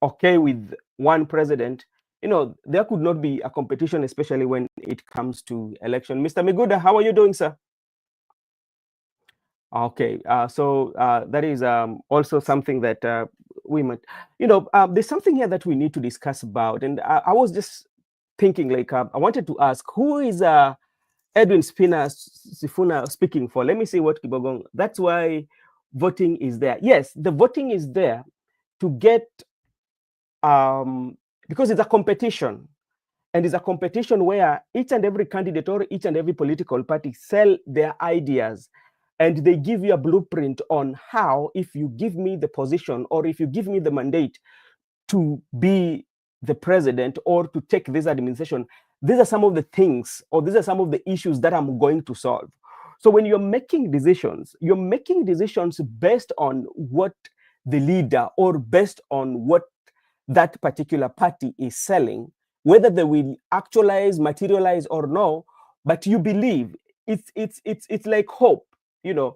okay with one president, you know, there could not be a competition, especially when it comes to election. Mr. Miguda, how are you doing, sir? Okay, so that is also something that we might, you know, there's something here that we need to discuss about. And I was just thinking, like, I wanted to ask, who is Edwin Sifuna speaking for? Let me see what Kibogong. That's why voting is there. Yes, the voting is there to get, because it's a competition. And it's a competition where each and every candidate or each and every political party sell their ideas. And they give you a blueprint on how, if you give me the position or if you give me the mandate to be the president or to take this administration, these are some of the things, or these are some of the issues that I'm going to solve. So when you're making decisions based on what the leader or based on what that particular party is selling, whether they will actualize, materialize or no, but you believe it's like hope, you know,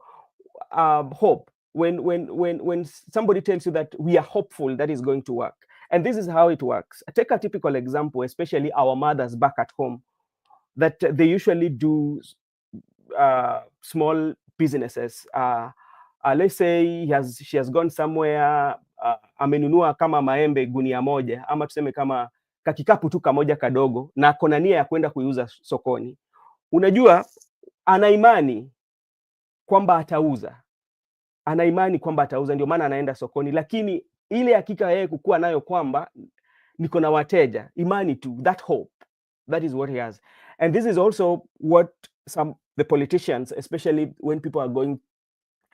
hope. When somebody tells you that we are hopeful that is going to work, and this is how it works. Take a typical example, especially our mothers back at home, that they usually do small businesses. Let's say she has gone somewhere, amenunua kama maembe gunia moja, ama tuseme kama kakikapu tu kamoja kadogo, na kona nia ya kwenda kuiuza sokoni. Unajua, ana imani kwamba atauza, ndio maana anaenda sokoni, lakini ile hakika yeye kukua nayo kwamba niko na wateja, imani tu, that hope, that is what he has. And this is also what the politicians, especially when people are going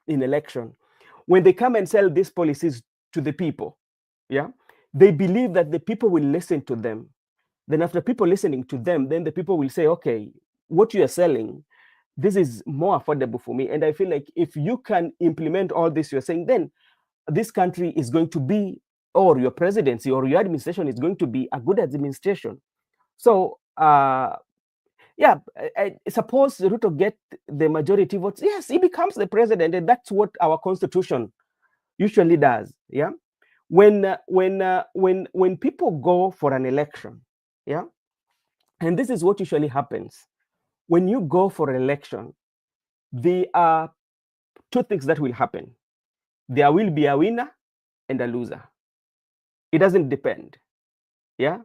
in election, when they come and sell these policies to the people, yeah, they believe that the people will listen to them. Then after people listening to them, then the people will say, okay, what you are selling, this is more affordable for me. And I feel like if you can implement all this you're saying, then this country is going to be, or your presidency or your administration is going to be a good administration. So, yeah, I suppose Ruto get the majority votes. Yes, he becomes the president, and that's what our constitution usually does. Yeah, when people go for an election, yeah, and this is what usually happens. When you go for an election, there are two things that will happen. There will be a winner and a loser. It doesn't depend. Yeah,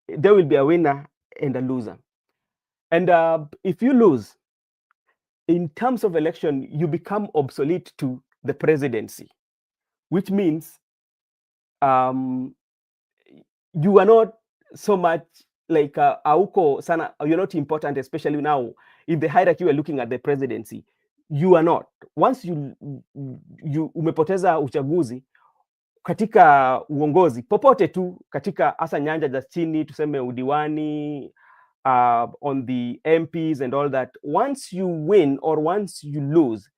there will be a winner and a loser. And if you lose, in terms of election, you become obsolete to the presidency, which means you are not so much like auko sana, you're not important, especially now in the hierarchy we're looking at the presidency. You are not. Once you umepoteza uchaguzi katika uongozi popote tu, katika hasa nyanja za chini, tuseme udiwani, on the MPs and all that, once you win or once you lose,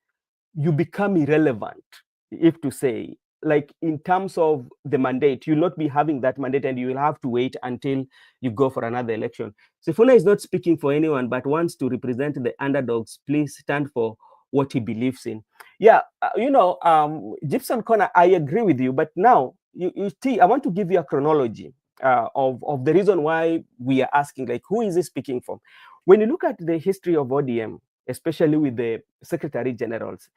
you become irrelevant, if to say, like in terms of the mandate, you'll not be having that mandate and you will have to wait until you go for another election. Sifuna is not speaking for anyone, but wants to represent the underdogs. Please stand for what he believes in. Yeah, you know, Gibson Connor, I agree with you, but now you see, I want to give you a chronology of the reason why we are asking, like, who is he speaking from? When you look at the history of ODM, especially with the secretary generals,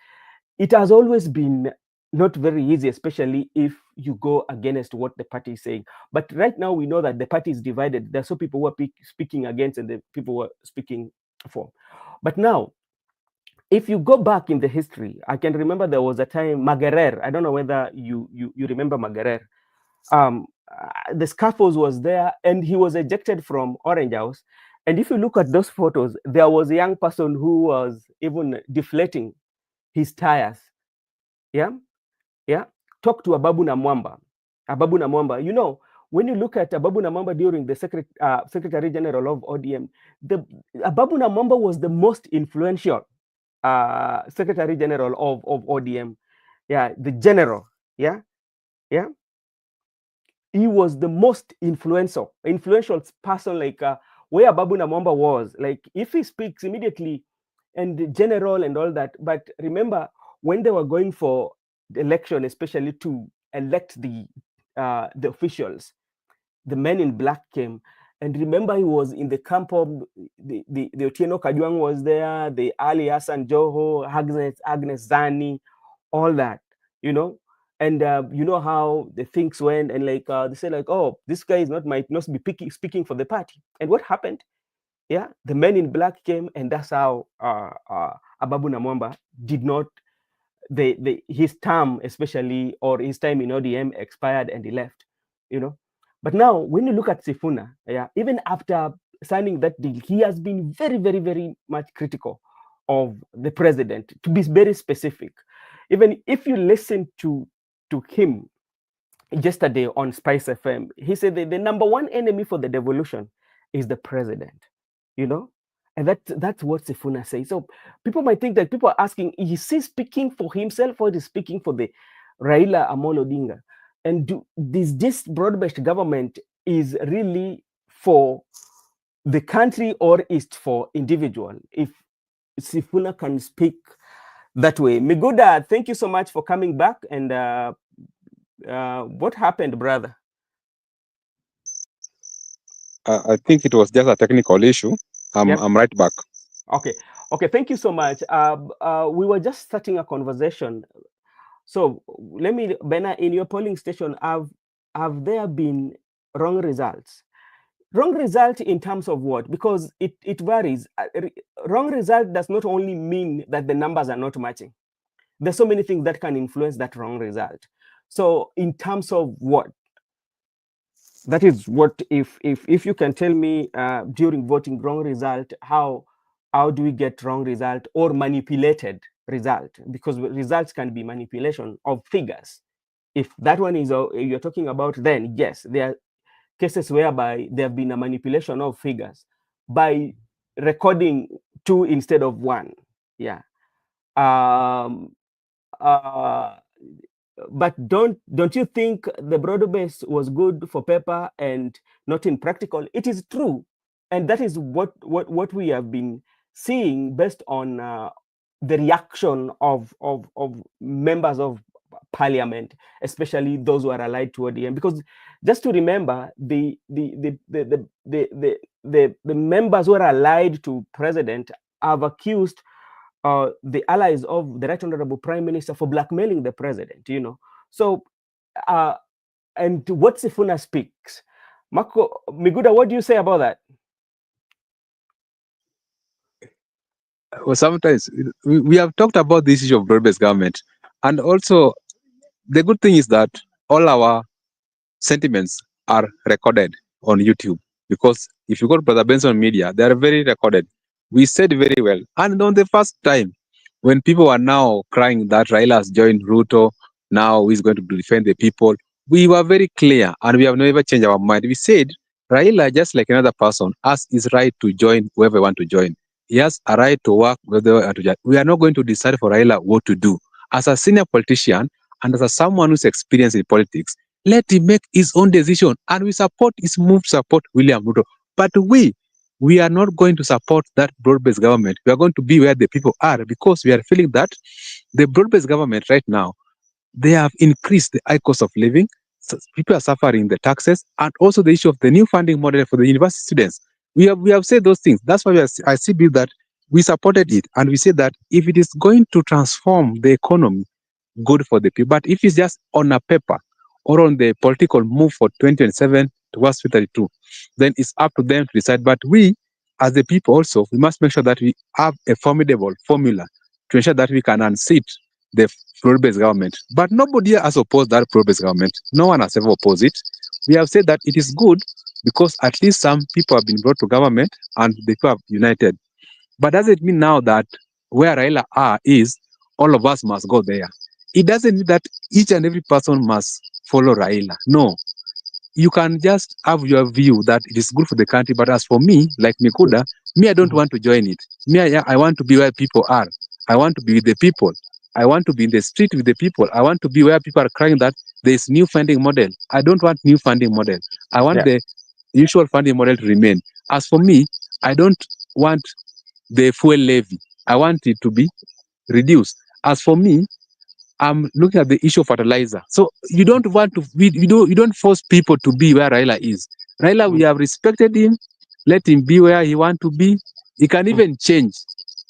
it has always been not very easy, especially if you go against what the party is saying. But right now, we know that the party is divided. There are some people who are speaking against and the people who are speaking for. But now, if you go back in the history, I can remember there was a time Magerer. I don't know whether you remember Magerer. The scaffolds was there, and he was ejected from Orange House. And if you look at those photos, there was a young person who was even deflating his tires. Yeah, yeah. Talk to Ababu Namwamba. Ababu Namwamba. You know, when you look at Ababu Namwamba during the Secretary General of ODM, Ababu Namwamba was the most influential Secretary General of ODM. Yeah, the general. Yeah, yeah. He was the most influential person, like where Ababu Namwamba was. Like, if he speaks immediately, and the general and all that. But remember, when they were going for the election, especially to elect the officials, the men in black came. And remember, he was in the camp of the Otieno Kajwang was there, the Ali Hassan Joho, Agnes Zani, all that, you know. And you know how the things went, and like they said, like, oh, this guy might not be speaking for the party. And what happened? Yeah, the men in black came, and that's how Ababu Namwamba did not, his term, especially, or his time in ODM expired, and he left, you know. But now, when you look at Sifuna, yeah, even after signing that deal, he has been very, very, very much critical of the president, to be very specific. Even if you listen to him yesterday on Spice FM, he said that the number one enemy for the devolution is the president, you know. And that's what Sifuna says. So people might think that people are asking, is he speaking for himself, or is he speaking for the Raila Amolo Odinga? And this broad-based government is really for the country, or is for individual? If Sifuna can speak that way. Miguda, thank you so much for coming back. And what happened, brother? I think it was just a technical issue. I'm right back. Okay. Thank you so much. We were just starting a conversation. So let me, Bena, in your polling station, have there been wrong results? Wrong result in terms of what? Because it varies. Wrong result does not only mean that the numbers are not matching. There's so many things that can influence that wrong result. So in terms of what? That is what, if you can tell me during voting wrong result, how do we get wrong result or manipulated result? Because results can be manipulation of figures. If that one is you're talking about, then yes, there are cases whereby there have been a manipulation of figures by recording 2 instead of 1. Yeah. But don't you think the broad base was good for paper and not in practical? It is true, and that is what we have been seeing based on the reaction of members of parliament, especially those who are allied to ODM. Because just to remember, the members who are allied to president have accused the allies of the Right Honorable Prime Minister for blackmailing the president, you know. So, and what Sifuna speaks, Marco Miguda, what do you say about that? Well, sometimes we have talked about this issue of broad-based government, and also the good thing is that all our sentiments are recorded on YouTube, because if you go to Brother Benson Media, they are very recorded. We said very well, and on the first time, when people are now crying that Raila has joined Ruto, now he's going to defend the people, we were very clear, and we have never changed our mind. We said Raila, just like another person, has his right to join whoever he want to join. He has a right to work whether they want to join. We are not going to decide for Raila what to do. As a senior politician and as someone who's experienced in politics, let him make his own decision, and we support his move, support William Ruto. But we are not going to support that broad-based government. We are going to be where the people are, because we are feeling that the broad-based government right now, they have increased the high cost of living, people are suffering the taxes, and also the issue of the new funding model for the university students. We have said those things. That's why I see that we supported it, and we said that if it is going to transform the economy, good for the people. But if it's just on a paper or on the political move for 2027 towards 2032, then it's up to them to decide. But we, as the people also, we must make sure that we have a formidable formula to ensure that we can unseat the broad-based government. But nobody has opposed that broad-based government. No one has ever opposed it. We have said that it is good because at least some people have been brought to government and the people have united. But does it mean now that where Raila is, all of us must go there? It doesn't mean that each and every person must follow Raila. No. You can just have your view that it is good for the country. But as for me, like Mikuda, I don't want to join it. I want to be where people are. I want to be with the people. I want to be in the street with the people. I want to be where people are crying that there is new funding model. I don't want new funding model. I want the usual funding model to remain. As for me, I don't want the fuel levy. I want it to be reduced. As for me, I'm looking at the issue of fertilizer. So you don't want to, you don't force people to be where Raila is. Raila, we have respected him. Let him be where he wants to be. He can even change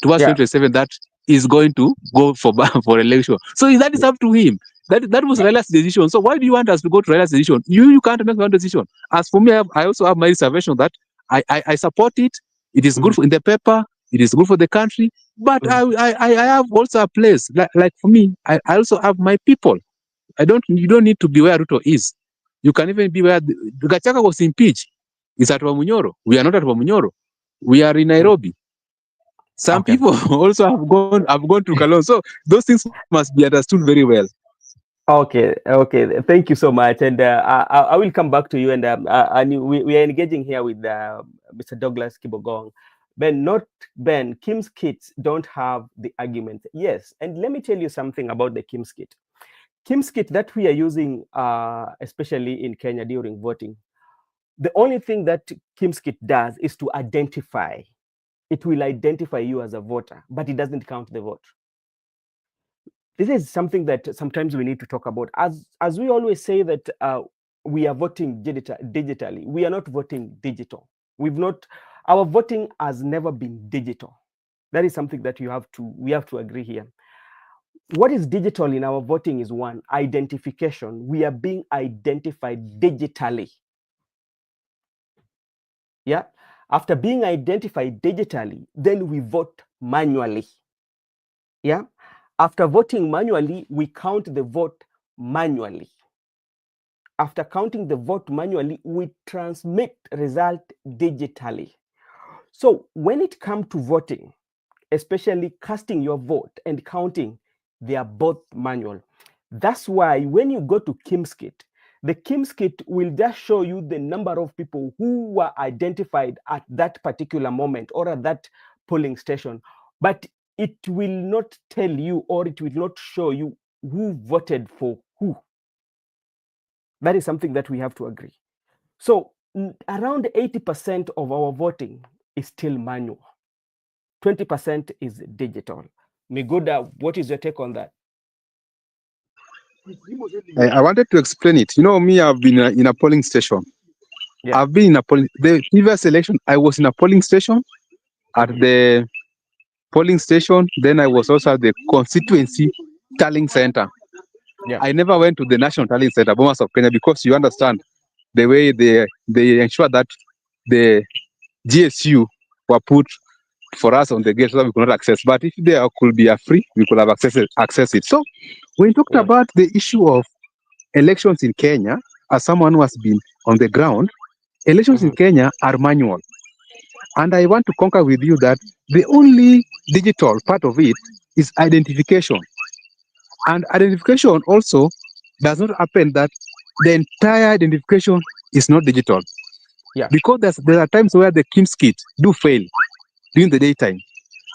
towards 2027 that is going to go for election. So that is up to him. That was Raila's decision. So why do you want us to go to Raila's decision? You can't make your own decision. As for me, I also have my reservation that I support it. It is good in the paper. It is good for the country. But I have also a place. Like for me, I also have my people. You don't need to be where Ruto is. You can even be where Gachaka was impeached. It's at Wamunyoro. We are not at Wamunyoro. We are in Nairobi. Some people also have gone to Kalonzo. So those things must be understood very well. Okay. Thank you so much, and I will come back to you. And we are engaging here with Mr. Douglas Kibogong. Ben, Kim's kits don't have the argument. Yes, and let me tell you something about the Kim's kit. Kim's kit that we are using, especially in Kenya during voting, the only thing that Kim's kit does is to identify. It will identify you as a voter, but it doesn't count the vote. This is something that sometimes we need to talk about. As we always say that we are voting digitally, we are not voting digital. Our voting has never been digital. That is something that we have to agree here. What is digital in our voting is one, identification. We are being identified digitally. Yeah. After being identified digitally, then we vote manually. Yeah. After voting manually, we count the vote manually. After counting the vote manually, we transmit result digitally. So when it comes to voting, especially casting your vote and counting, they are both manual. That's why when you go to Kim's kit, the Kim's kit will just show you the number of people who were identified at that particular moment or at that polling station. But it will not tell you, or it will not show you who voted for who. That is something that we have to agree. So around 80% of our voting is still manual. 20% is digital. Miguda, what is your take on that? I wanted to explain it. You know, me, I've been in a polling station. Yeah. I've been in the previous election, I was in a polling station at the polling station. Then I was also at the constituency tallying center. Yeah. I never went to the national tallying center, Bomas of Kenya, because you understand the way they ensure that the GSU were put for us on the gate so that we could not access. But if there could be a free, we could have access it. So when you talked about the issue of elections in Kenya, as someone who has been on the ground, elections in Kenya are manual. And I want to conquer with you that the only digital part of it is identification. And identification also does not happen that the entire identification is not digital. Yeah. Because there are times where the Kim's kit do fail during the daytime.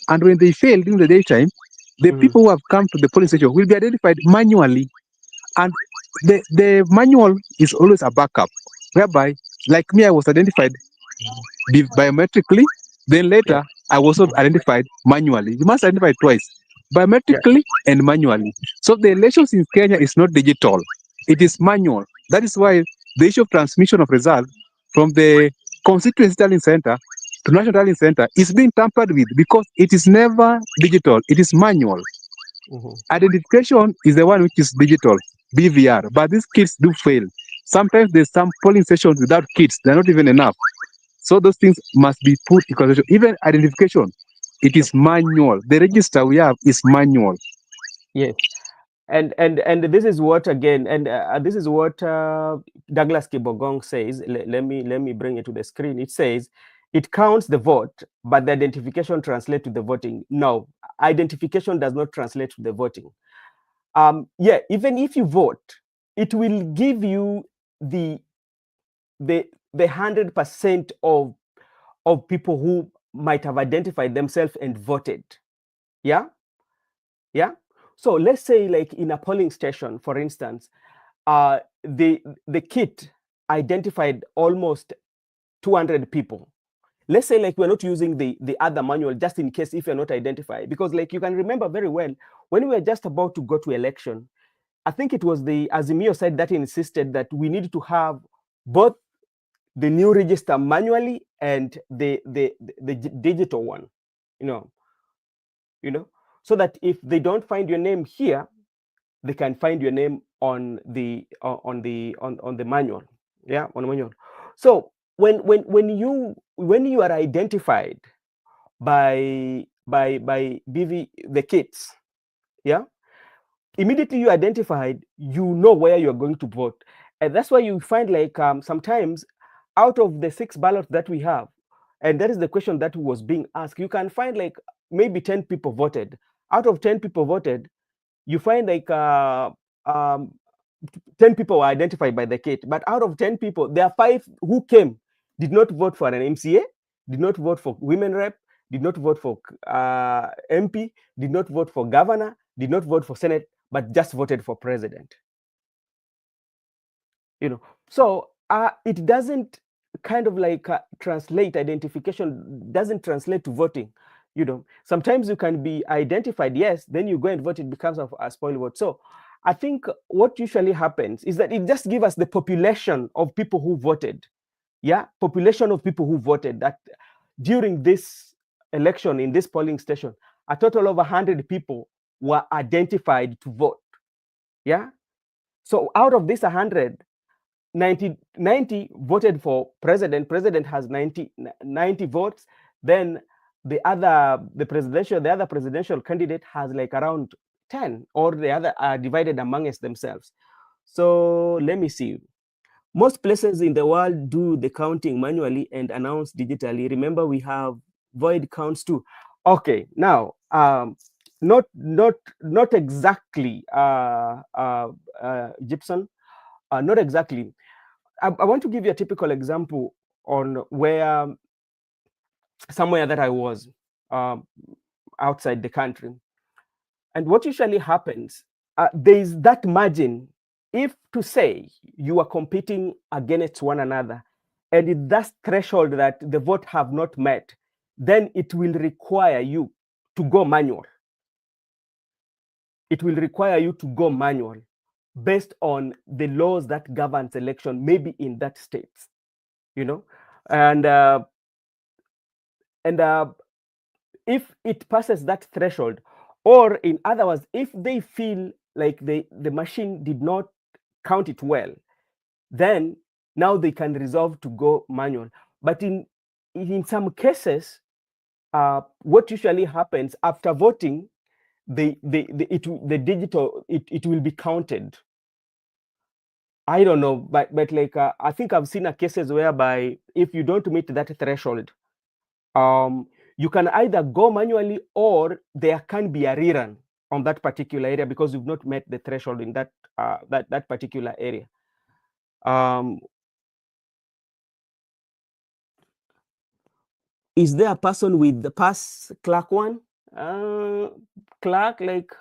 And when they fail during the daytime, the people who have come to the polling station will be identified manually. And the manual is always a backup, whereby, like me, I was identified biometrically, then later I was also identified manually. You must identify twice, biometrically and manually. So the elections in Kenya is not digital, it is manual. That is why the issue of transmission of results from the constituency tallying center to national tallying center is being tampered with because it is never digital, it is manual. Identification is the one which is digital, BVR, but these kits do fail. Sometimes there's some polling stations without kits, they're not even enough. So those things must be put in consideration. Even identification, it is manual. The register we have is manual. Yes. And this is what, again, and this is what Douglas Kibogong says. Let me bring it to the screen. It says it counts the vote, but the identification translates to the voting. No, identification does not translate to the voting. Yeah, even if you vote, it will give you the 100% of people who might have identified themselves and voted. Yeah. So let's say, like in a polling station, for instance, the kit identified almost 200 people. Let's say, like, we're not using the other manual, just in case if you're not identified, because, like, you can remember very well when we were just about to go to election, I think it was the Azimio side that insisted that we need to have both the new register manually and the digital one, you know, so that if they don't find your name here, they can find your name on the manual. Yeah, on the manual. So when you are identified by BV, the kits, yeah, immediately you identified, you know where you're going to vote. And that's why you find, like, sometimes out of the 6 ballots that we have, and that is the question that was being asked, you can find, like, maybe 10 people voted. Out of 10 people voted, you find, like, 10 people were identified by the kit, but out of 10 people, there are 5 who came, did not vote for an MCA, did not vote for women rep, did not vote for MP, did not vote for governor, did not vote for Senate, but just voted for president. So it doesn't kind of like translate, identification doesn't translate to voting. Sometimes you can be identified, yes, then you go and vote, it becomes a spoil vote. So I think what usually happens is that it just gives us the population of people who voted. Yeah, population of people who voted, that during this election in this polling station, a total of 100 people were identified to vote. Yeah. So out of this 100, 90 voted for president. President has 90 votes. Then the other presidential candidate has like around 10, or the other are divided amongst themselves. So let me see. Most places in the world do the counting manually and announce digitally. Remember, we have void counts too. Okay, now not exactly, Gibson, not exactly. I want to give you a typical example on where somewhere that I was outside the country. And what usually happens, there is that margin. If to say you are competing against one another, and it's that threshold that the vote have not met, then it will require you to go manual. It will require you to go manual based on the laws that governs election, maybe in that state, and if it passes that threshold, or in other words, if they feel like the machine did not count it well, then now they can resolve to go manual. But in some cases, what usually happens after voting, the digital, it will be counted. I don't know, but like I think I've seen cases whereby if you don't meet that threshold, you can either go manually, or there can be a rerun on that particular area because you've not met the threshold in that that particular area. Is there a person with the pass clerk one? Clerk, like,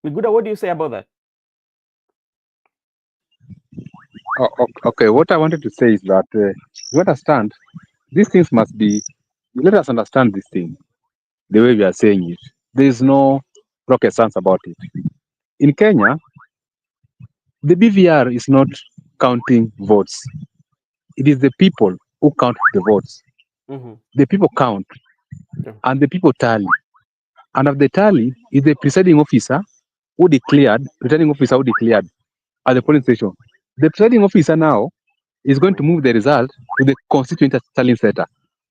Miguda, what do you say about that? Okay, what I wanted to say is that you understand, these things must be, let us understand this thing the way we are saying it. There is no rocket science about it. In Kenya, The BVR is not counting votes. It is the people who count the votes. Mm-hmm. The people count, Yeah. and the people tally. And of the tally is the presiding officer who declared, returning officer who declared at the polling station. The presiding officer now is going to move the result to the constituent tallying center.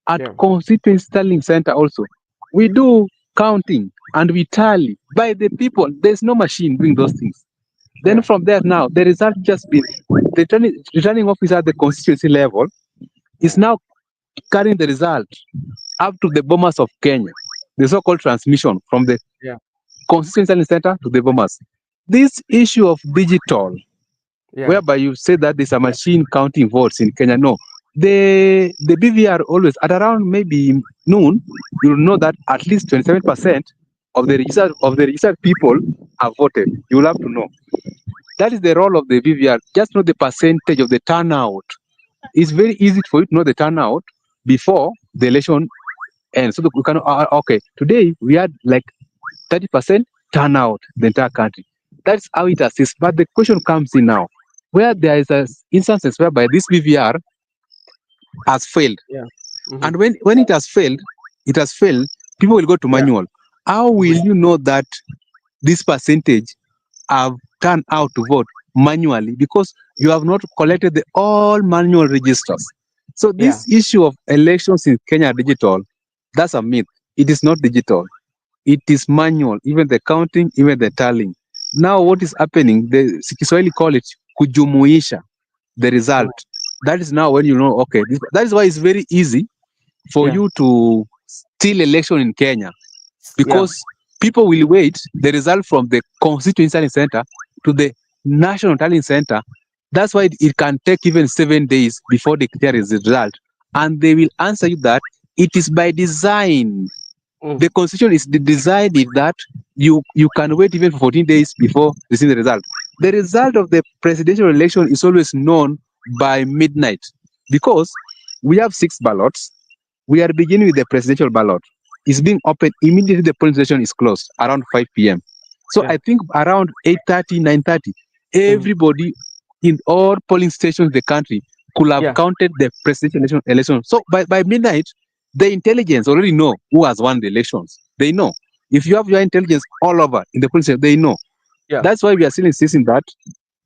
At Yeah. constituent tallying center also, we do counting and we tally by the people. There's no machine doing those things. Then Yeah. from there now, the result just been the returning officer at the constituency level is now carrying the result up to the Bomas of Kenya, the so-called transmission from the Yeah. constituency center to the Bomas. This issue of digital, Yeah. whereby you say that there's a machine counting votes in Kenya, no. The BVR always at around maybe noon, you'll know that at least 27% of the registered people have voted. You'll have to know. That is the role of the BVR. Just know the percentage of the turnout. It's very easy for you to know the turnout before the election ends. So that we can okay, today we had like 30% turnout the entire country. That's how it assists. But the question comes in now, where there is instances whereby this BVR has failed. Yeah. Mm-hmm. And when it has failed, people will go to manual. How will you know that this percentage have turned out to vote manually? Because you have not collected the all manual registers. So this issue of elections in Kenya digital, that's a myth. It is not digital. It is manual, even the counting, even the tallying. Now what is happening, the Kiswahili call it kujumuisha the result. That is now when you know, okay, that is why it's very easy for you to steal election in Kenya, because people will wait the result from the constituency tallying center to the national tallying center. That's why it can take even 7 days before they clear the result. And they will answer you that it is by design. The constitution is decided that you can wait even for 14 days before receiving the result. The result of the presidential election is always known by midnight, because we have 6 ballots. We are beginning with the presidential ballot. It's being opened immediately the polling station is closed around 5 p.m. So I think around 8:30, 9:30, everybody in all polling stations in the country could have counted the presidential election. So by midnight, the intelligence already know who has won the elections. They know. If you have your intelligence all over in the polling station, they know. That's why we are still insisting that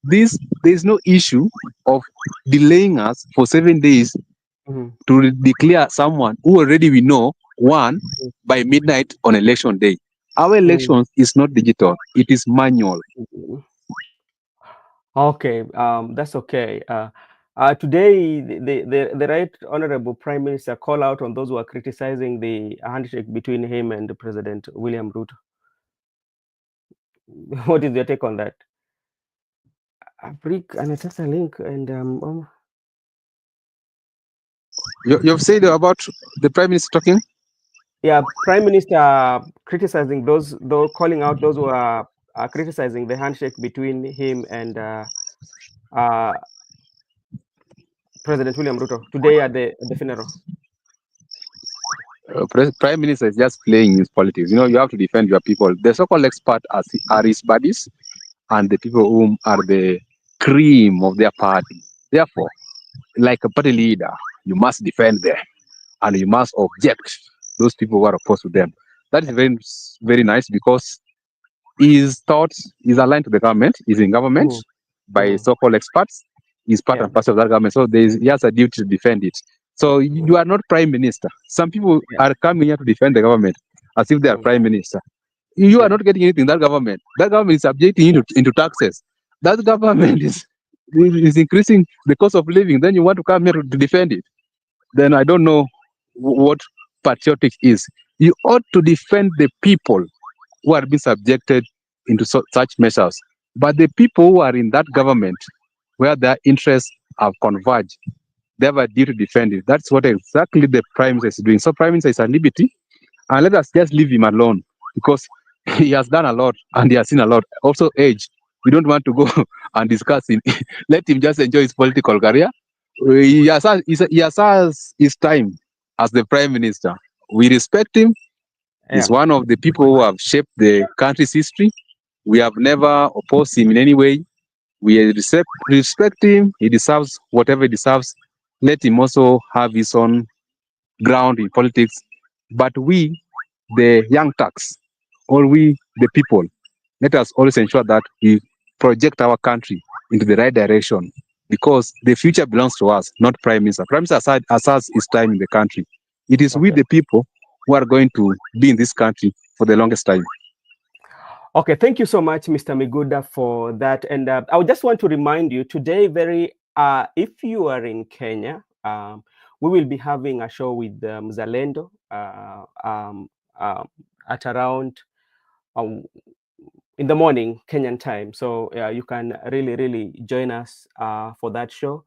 there is no issue of delaying us for 7 days to declare someone who already we know won by midnight on election day. Our elections is not digital; it is manual. Okay, that's okay. Today, the Right Honorable Prime Minister call out on those who are criticizing the handshake between him and President William Ruto. What is your take on that? Brick and attach a link and You've said about the Prime Minister talking? Yeah, Prime Minister criticizing those calling out those who are criticizing the handshake between him and President William Ruto today at the funeral. Prime Minister is just playing his politics. You know, you have to defend your people. The so-called experts are his buddies, and the people whom are the cream of their party. Therefore, like a party leader, you must defend them, and you must object those people who are opposed to them. That is very, very nice, because his thoughts is aligned to the government. He's in government by so-called experts. He's part and parcel of that government, so he has a duty to defend it. So you are not Prime Minister. Some people are coming here to defend the government as if they are Prime Minister. You are not getting anything in that government. That government is subjecting you into taxes. That government is increasing the cost of living. Then you want to come here to defend it. Then I don't know what patriotic is. You ought to defend the people who are being subjected into such measures. But the people who are in that government, where their interests have converged, they have a duty to defend it. That's what exactly the Prime Minister is doing. So Prime Minister is at liberty, and let us just leave him alone, because he has done a lot and he has seen a lot. Also age. We don't want to go and discuss him. Let him just enjoy his political career. He has his time as the Prime Minister. We respect him. He's one of the people who have shaped the country's history. We have never opposed him in any way. We respect him. He deserves whatever he deserves. Let him also have his own ground in politics. But we, the young Turks, or we, the people, let us always ensure that we project our country into the right direction, because the future belongs to us, not Prime Minister. Prime Minister aside his time in the country. It is we, the people, who are going to be in this country for the longest time. Okay, thank you so much, Mr. Miguda, for that. And I would just want to remind you today, if you are in Kenya, we will be having a show with Mzalendo at around in the morning Kenyan time. So you can really join us for that show.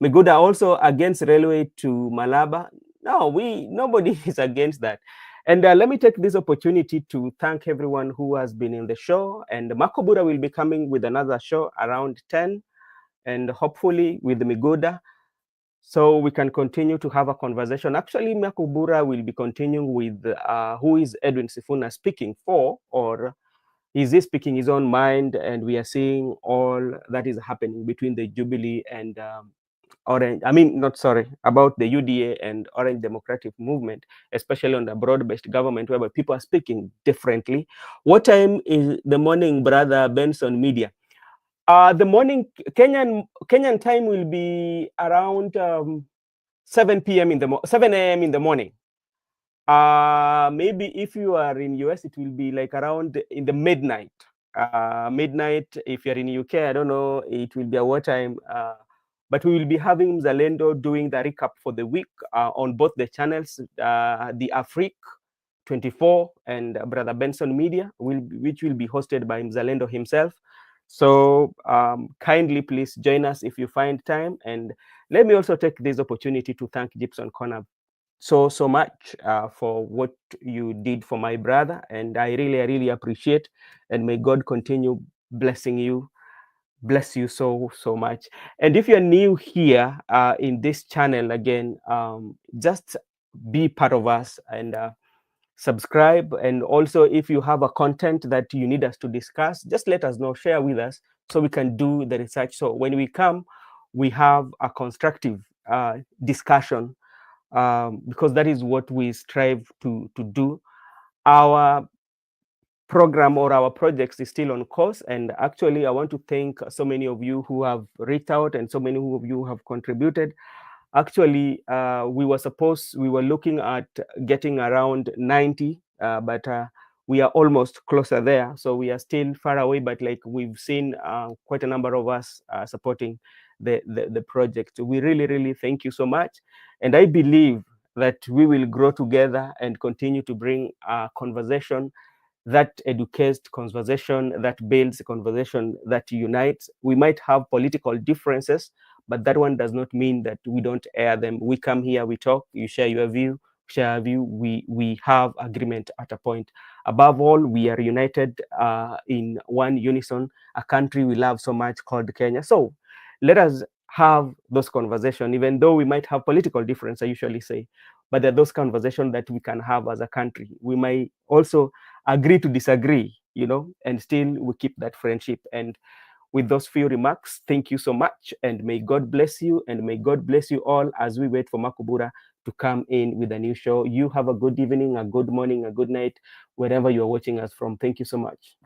Miguda also against railway to Malaba. No, nobody is against that. And let me take this opportunity to thank everyone who has been in the show. And Makobura will be coming with another show around 10, and hopefully with Miguda, so we can continue to have a conversation. Actually, Makobura will be continuing with who is Edwin Sifuna speaking for, or is he speaking his own mind? And we are seeing all that is happening between the Jubilee and Orange, about the UDA and Orange Democratic Movement, especially on the broad-based government, whereby people are speaking differently. What time is the morning, Brother Benson Media? The morning Kenyan time will be around 7 p.m. 7 a.m. in the morning. Maybe if you are in US, it will be like around in the midnight. Midnight, if you're in UK, I don't know, it will be a what time. But we will be having Mzalendo doing the recap for the week on both the channels, the Afrique 24 and Brother Benson Media, which will be hosted by Mzalendo himself. So kindly please join us if you find time. And let me also take this opportunity to thank Gibson Corner so much for what you did for my brother. And I really appreciate, and may God continue blessing you. Bless you so much. And if you're new here in this channel, again, just be part of us and subscribe. And also, if you have a content that you need us to discuss, just let us know, share with us, so we can do the research. So when we come, we have a constructive discussion, because that is what we strive to do. Our program or our projects is still on course, and actually I want to thank so many of you who have reached out and so many of you have contributed. Actually, we were looking at getting around 90, but we are almost closer there. So we are still far away, but like we've seen quite a number of us supporting the project. We really thank you so much. And I believe that we will grow together and continue to bring conversation that educates, conversation that builds, conversation that unites. We might have political differences, but that one does not mean that we don't air them. We come here, we talk, you share your view, share our view, we have agreement at a point. Above all, we are united in one unison, a country we love so much called Kenya. So let us have those conversations, even though we might have political difference, I usually say, but there are those conversations that we can have as a country. We might also agree to disagree, and still we keep that friendship. And with those few remarks, thank you so much, and may God bless you, and may God bless you all as we wait for Makobura to come in with a new show. You have a good evening, a good morning, a good night, wherever you are watching us from. Thank you so much.